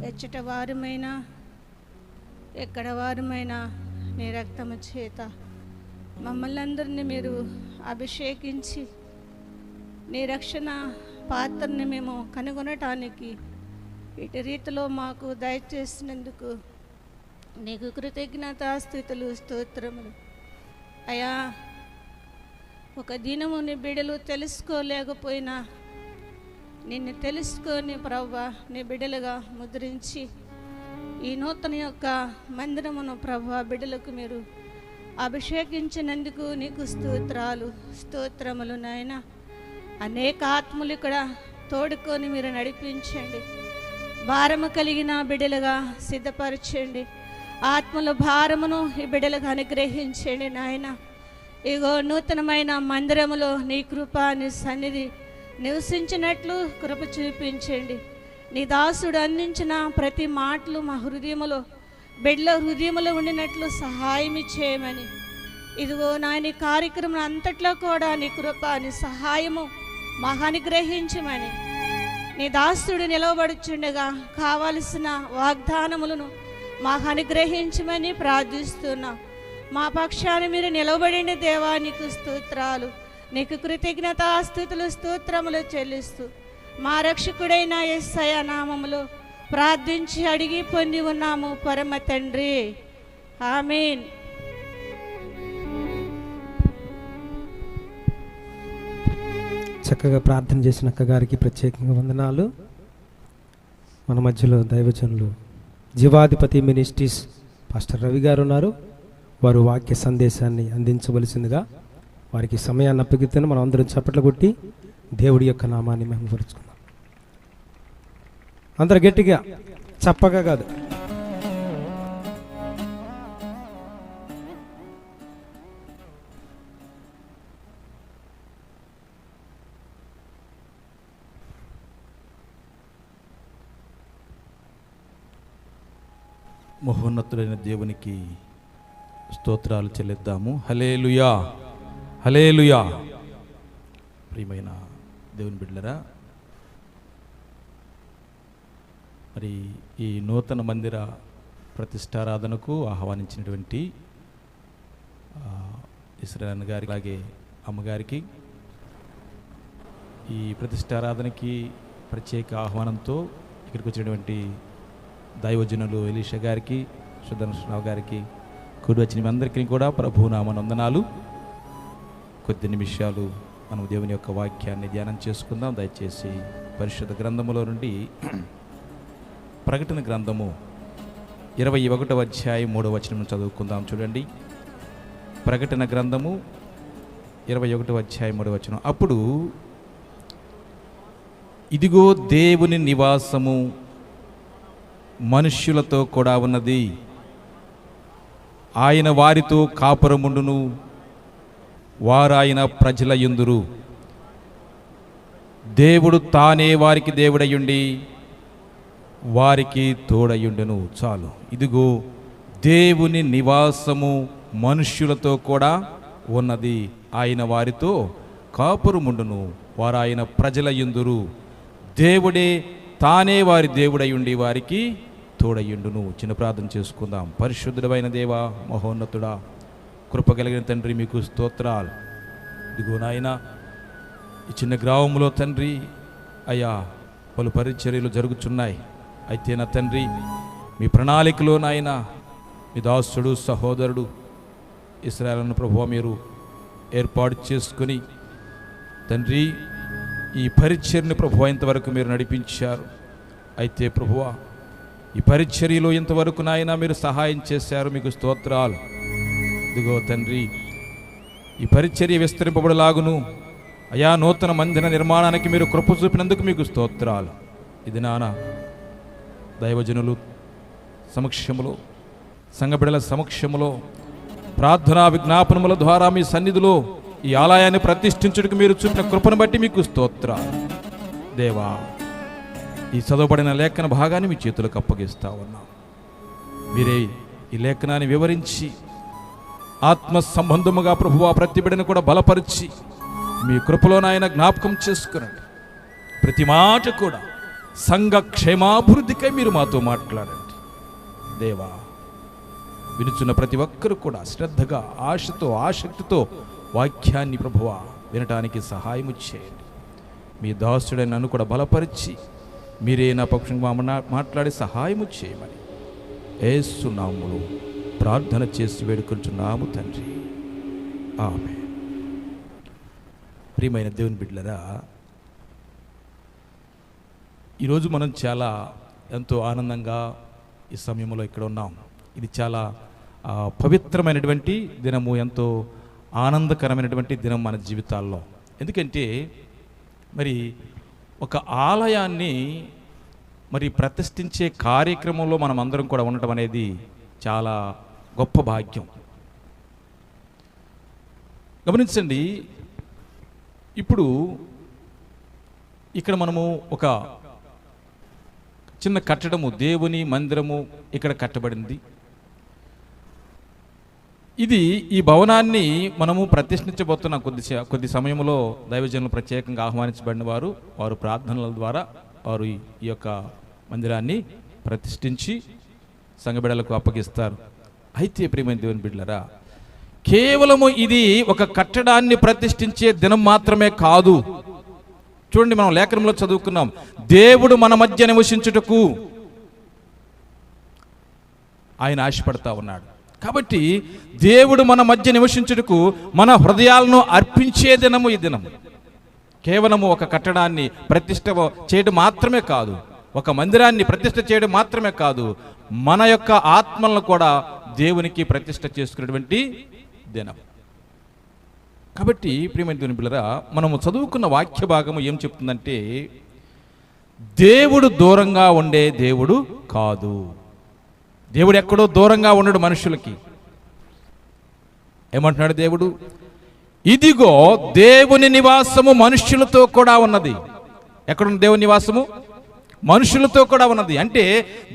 ఎచ్చట వారమైనా ఎక్కడ వారమైనా నీ రక్తము చేత మమ్మల్ని అందరినీ మీరు అభిషేకించి నీ రక్షణ పాత్రని మేము కనుగొనటానికి ఇటు రీతిలో మాకు దయచేసినందుకు నీకు కృతజ్ఞతాస్తుతులు స్తోత్రములు. అయ్యా, ఒక దినము నీ బిడ్డలు తెలుసుకోలేకపోయినా నిన్ను తెలుసుకొని ప్రభువా నీ బిడ్డలుగా ముద్రించి ఈ నూతన యొక్క మందిరమును ప్రభువా బిడ్డలకు మీరు అభిషేకించినందుకు నీకు స్తోత్రములు నాయన. అనేక ఆత్మలు ఇక్కడ తోడుకొని మీరు నడిపించండి. భారము కలిగిన బిడ్డలుగా సిద్ధపరచండి. ఆత్మల భారమును ఈ బిడ్డలకు అనుగ్రహించండి నాయన. ఇగో నూతనమైన మందిరములో నీ కృప నీ సన్నిధి నివసించినట్లు కృప చూపించండి. నీ దాసుడు అందించిన ప్రతి మాటలు మా హృదయములో బిడ్డల హృదయములో ఉండినట్లు సహాయం చేయమని, ఇదిగో నాయన కార్యక్రమం అంతట్లో కూడా నీ కృప నీ సహాయము మాకు అనుగ్రహించమని, నీ దాసుడు నిలవబడుచుండగా కావలసిన వాగ్దానములను మాకు అనుగ్రహించమని ప్రార్థిస్తున్నా. మా పక్షాన్ని మీరు నిలవబడిన దేవా నీకు స్తోత్రాలు, నీకు కృతజ్ఞతాస్తుతులు స్తోత్రములు చెల్లిస్తూ మా రక్షకుడైన యేసయ్య నామములో ప్రార్థించి అడిగి పొంది ఉన్నాము పరమ తండ్రి, ఆమేన్. చక్కగా ప్రార్థన చేసిన అక్కగారికి ప్రత్యేకంగా వందనాలు. మన మధ్యలో దైవజనులు జీవాధిపతి మినిస్ట్రీస్ పాస్టర్ రవి గారు ఉన్నారు. వారు వాక్య సందేశాన్ని అందించవలసిందిగా వారికి సమయాన్ని అప్పగిస్తాను. మనం అందరం చప్పట్లు కొట్టి దేవుడి యొక్క నామాన్ని మహిమపరుచుకుందాం. అందరూ గట్టిగా చప్పగా కాదు. మహోన్నతుడైన దేవునికి స్తోత్రాలు చెల్లిద్దాము. హల్లెలూయా, హల్లెలూయా. ప్రియమైన దేవుని బిడ్డలారా, మరి ఈ నూతన మందిర ప్రతిష్టారాధనకు ఆహ్వానించినటువంటి ఇస్రాయల్ గారి అలాగే అమ్మగారికి ఈ ప్రతిష్టారాధనకి ప్రత్యేక ఆహ్వానంతో ఇక్కడికి వచ్చినటువంటి దైవజనులు ఎలీషా గారికి, సుదర్శనరావు గారికి, కూడి వచ్చిన అందరికీ కూడా ప్రభునామ వందనాలు. కొద్ది నిమిషాలు మనం దేవుని యొక్క వాక్యాన్ని ధ్యానం చేసుకుందాం. దయచేసి పరిశుద్ధ గ్రంథములో నుండి ప్రకటన గ్రంథము 21వ అధ్యాయం 3వ వచనం చదువుకుందాం. చూడండి, ప్రకటన గ్రంథము 21వ అధ్యాయం 3వ వచనం. అప్పుడు ఇదిగో దేవుని నివాసము మనుష్యులతో కూడా ఉన్నది, ఆయన వారితో కాపురముండును, వారాయన ప్రజల యందురు. దేవుడు తానే వారికి దేవుడయుండి వారికి తోడయుండును. చాలు. ఇదిగో దేవుని నివాసము మనుష్యులతో కూడా ఉన్నది, ఆయన వారితో కాపురముండును, వారాయన ప్రజల యందురు. దేవుడే తానే వారి దేవుడయుండి వారికి తోడయుండును. చిన్న ప్రార్థన చేసుకుందాం. పరిశుద్ధుడైన దేవా, మహోన్నతుడా, కృప కలిగిన తండ్రి, మీకు స్తోత్రాలు. ఇదిగో నాయన, ఈ చిన్న గ్రామంలో తండ్రి అయ్యా పలు పరిచర్యలు జరుగుతున్నాయి. అయితే నా తండ్రి, మీ ప్రణాళికలో నాయన మీ దాసుడు సహోదరుడు ఇశ్రాయేలును ప్రభువా మీరు ఏర్పాటు చేసుకుని తండ్రి ఈ పరిచర్యను ప్రభువా ఇంతవరకు మీరు నడిపించారు. అయితే ప్రభువా ఈ పరిచర్యలో ఇంతవరకు నాయన మీరు సహాయం చేశారు, మీకు స్తోత్రాలు. ఇదిగో తండ్రి, ఈ పరిచర్య విస్తరింపబడలాగును అయా నూతన మందిర నిర్మాణానికి మీరు కృప చూపినందుకు మీకు స్తోత్రాలు. ఇది నాన్న దైవజనులు సమక్షములో, సంఘబిడల సమక్షములో ప్రార్థనా విజ్ఞాపనముల ద్వారా మీ సన్నిధిలో ఈ ఆలయాన్ని ప్రతిష్ఠించుటకు మీరు చూపిన కృపను బట్టి మీకు స్తోత్రాలు. దేవా, ఈ చదవబడిన లేఖన భాగాన్ని మీ చేతులకు అప్పగిస్తా ఉన్నాం. మీరే ఈ లేఖనాన్ని వివరించి ఆత్మ సంబంధముగా ప్రభువా ప్రతి బిడ్డను కూడా బలపరిచి మీ కృపలో నాయన జ్ఞాపకం చేసుకునండి. ప్రతి మాట కూడా సంఘ క్షేమాభివృద్ధికై మీరు మాతో మాట్లాడండి. దేవా, వినుచున్న ప్రతి ఒక్కరు కూడా శ్రద్ధగా ఆశతో ఆసక్తితో వాక్యాన్ని ప్రభువా వినటానికి సహాయము చేయండి. మీ దాసుడైన నన్ను కూడా బలపరిచి మీరే నా పక్షంగా మాట్లాడి సహాయము చేయమని యేసు నామములో ప్రార్థన చేసి వేడుకుంటున్నాము తండ్రి, ఆమేన్. ప్రియమైన దేవుని బిడ్డలారా, ఈరోజు మనం చాలా ఎంతో ఆనందంగా ఈ సమయంలో ఇక్కడ ఉన్నాం. ఇది చాలా పవిత్రమైనటువంటి దినము, ఎంతో ఆనందకరమైనటువంటి దినం మన జీవితాల్లో. ఎందుకంటే మరి ఒక ఆలయాన్ని మరి ప్రతిష్ఠించే కార్యక్రమంలో మనం అందరం కూడా ఉండటం అనేది చాలా గొప్ప భాగ్యం. గమనించండి, ఇప్పుడు ఇక్కడ మనము ఒక చిన్న కట్టడము, దేవుని మందిరము ఇక్కడ కట్టబడింది. ఇది ఈ భవనాన్ని మనము ప్రతిష్ఠించబోతున్న కొద్ది సమయంలో దైవజనులు ప్రత్యేకంగా ఆహ్వానించబడిన వారు ప్రార్థనల ద్వారా వారు ఈ యొక్క మందిరాన్ని ప్రతిష్ఠించి సంఘబిడ్డలకు అప్పగిస్తారు. అయితే ప్రియమైన దేవుని బిడ్డలారా, కేవలము ఇది ఒక కట్టడాన్ని ప్రతిష్ఠించే దినం మాత్రమే కాదు. చూడండి, మనం లేఖనంలో చదువుకున్నాం, దేవుడు మన మధ్య నివసించుటకు ఆయన ఆశపడతా ఉన్నాడు. కాబట్టి దేవుడు మన మధ్య నివసించుటకు మన హృదయాలను అర్పించే దినము ఈ దినం. కేవలము ఒక కట్టడాన్ని ప్రతిష్ఠ చేయడం మాత్రమే కాదు, ఒక మందిరాన్ని ప్రతిష్ఠ చేయడం మాత్రమే కాదు, మన యొక్క ఆత్మలను కూడా దేవునికి ప్రతిష్ఠ చేసుకునేటువంటి దినం. కాబట్టి ప్రియమైన దేవుని బిడ్డలారా, మనము చదువుకున్న వాక్య భాగము ఏం చెప్తుందంటే, దేవుడు దూరంగా ఉండే దేవుడు కాదు. దేవుడు ఎక్కడో దూరంగా ఉండడు మనుషులకి. ఏమంటున్నాడు దేవుడు? ఇదిగో దేవుని నివాసము మనుష్యులతో కూడా ఉన్నది. ఎక్కడున్న దేవుని నివాసము? మనుషులతో కూడా ఉన్నది. అంటే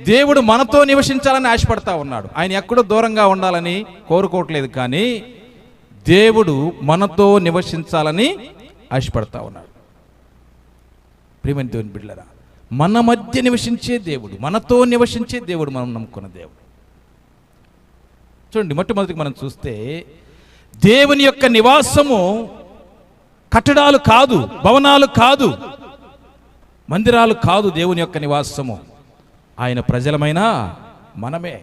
దేవుడు మనతో నివసించాలని ఆశపడతా ఉన్నాడు. ఆయన ఎక్కడో దూరంగా ఉండాలని కోరుకోవట్లేదు, కానీ దేవుడు మనతో నివసించాలని ఆశపడతా ఉన్నాడు. ప్రియమైన దేవుని బిడ్డలారా, మన మధ్య నివసించే దేవుడు, మనతో నివసించే దేవుడు మనం నమ్ముకున్న దేవుడు. చూడండి, మొట్టమొదటికి మనం చూస్తే దేవుని యొక్క నివాసము కట్టడాలు కాదు, భవనాలు కాదు, మందిరాలు కాదు. దేవుని యొక్క నివాసము ఆయన ప్రజలమైన మనమే.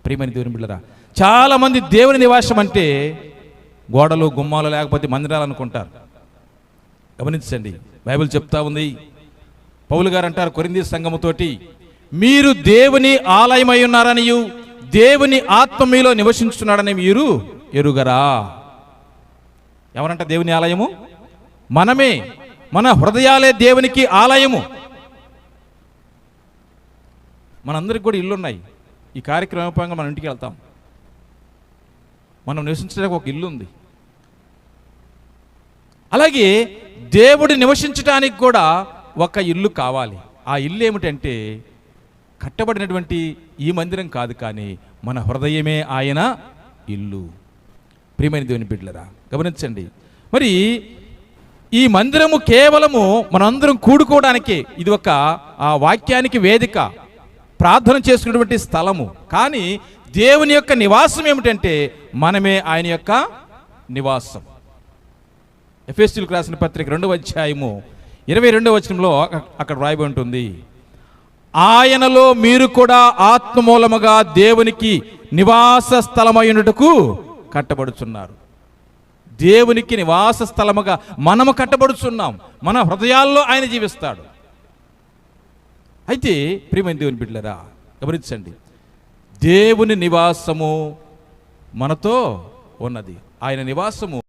ప్రియమైన దేవుని బిడ్డలారా, చాలామంది దేవుని నివాసం అంటే గోడలు, గుమ్మాలు, లేకపోతే మందిరాలు అనుకుంటారు. గమనించండి, బైబిల్ చెప్తా ఉంది, పౌలు గారు అంటారు కొరింథీ సంఘముతోటి, మీరు దేవుని ఆలయమై ఉన్నారనియు దేవుని ఆత్మ మీలో నివసించున్నాడని మీరు ఎరుగరా. ఎవరంట దేవుని ఆలయము? మనమే. మన హృదయాలే దేవునికి ఆలయము. మనందరికి కూడా ఇల్లున్నాయి. ఈ కార్యక్రమంగా మన ఇంటికి వెళ్తాం, మనం నివసించడానికి ఒక ఇల్లు ఉంది. అలాగే దేవుడు నివసించడానికి కూడా ఒక ఇల్లు కావాలి. ఆ ఇల్లు ఏమిటంటే కట్టబడినటువంటి ఈ మందిరం కాదు, కానీ మన హృదయమే ఆయన ఇల్లు. ప్రియమైన దేవుని బిడ్డలారా, గమనించండి, మరి ఈ మందిరము కేవలము మనందరం కూడుకోవడానికే. ఇది ఒక వాక్యానికి వేదిక, ప్రార్థన చేసుకునేటువంటి స్థలము. కానీ దేవుని యొక్క నివాసం ఏమిటంటే మనమే ఆయన యొక్క నివాసం. ఎఫెసీయులకు రాసిన పత్రిక 2వ అధ్యాయము 22వ వచనంలో అక్కడ రాయబడి ఉంటుంది, ఆయనలో మీరు కూడా ఆత్మమూలముగా దేవునికి నివాస స్థలమైనట్టుకు కట్టబడుచున్నారు. దేవునికి నివాస స్థలముగా మనము కట్టబడుచున్నాం. మన హృదయాల్లో ఆయన జీవిస్తాడు. అయితే ప్రియమైన దేవుని బిడ్డలారా, గమనించండి, దేవుని నివాసము మనతో ఉన్నది. ఆయన నివాసము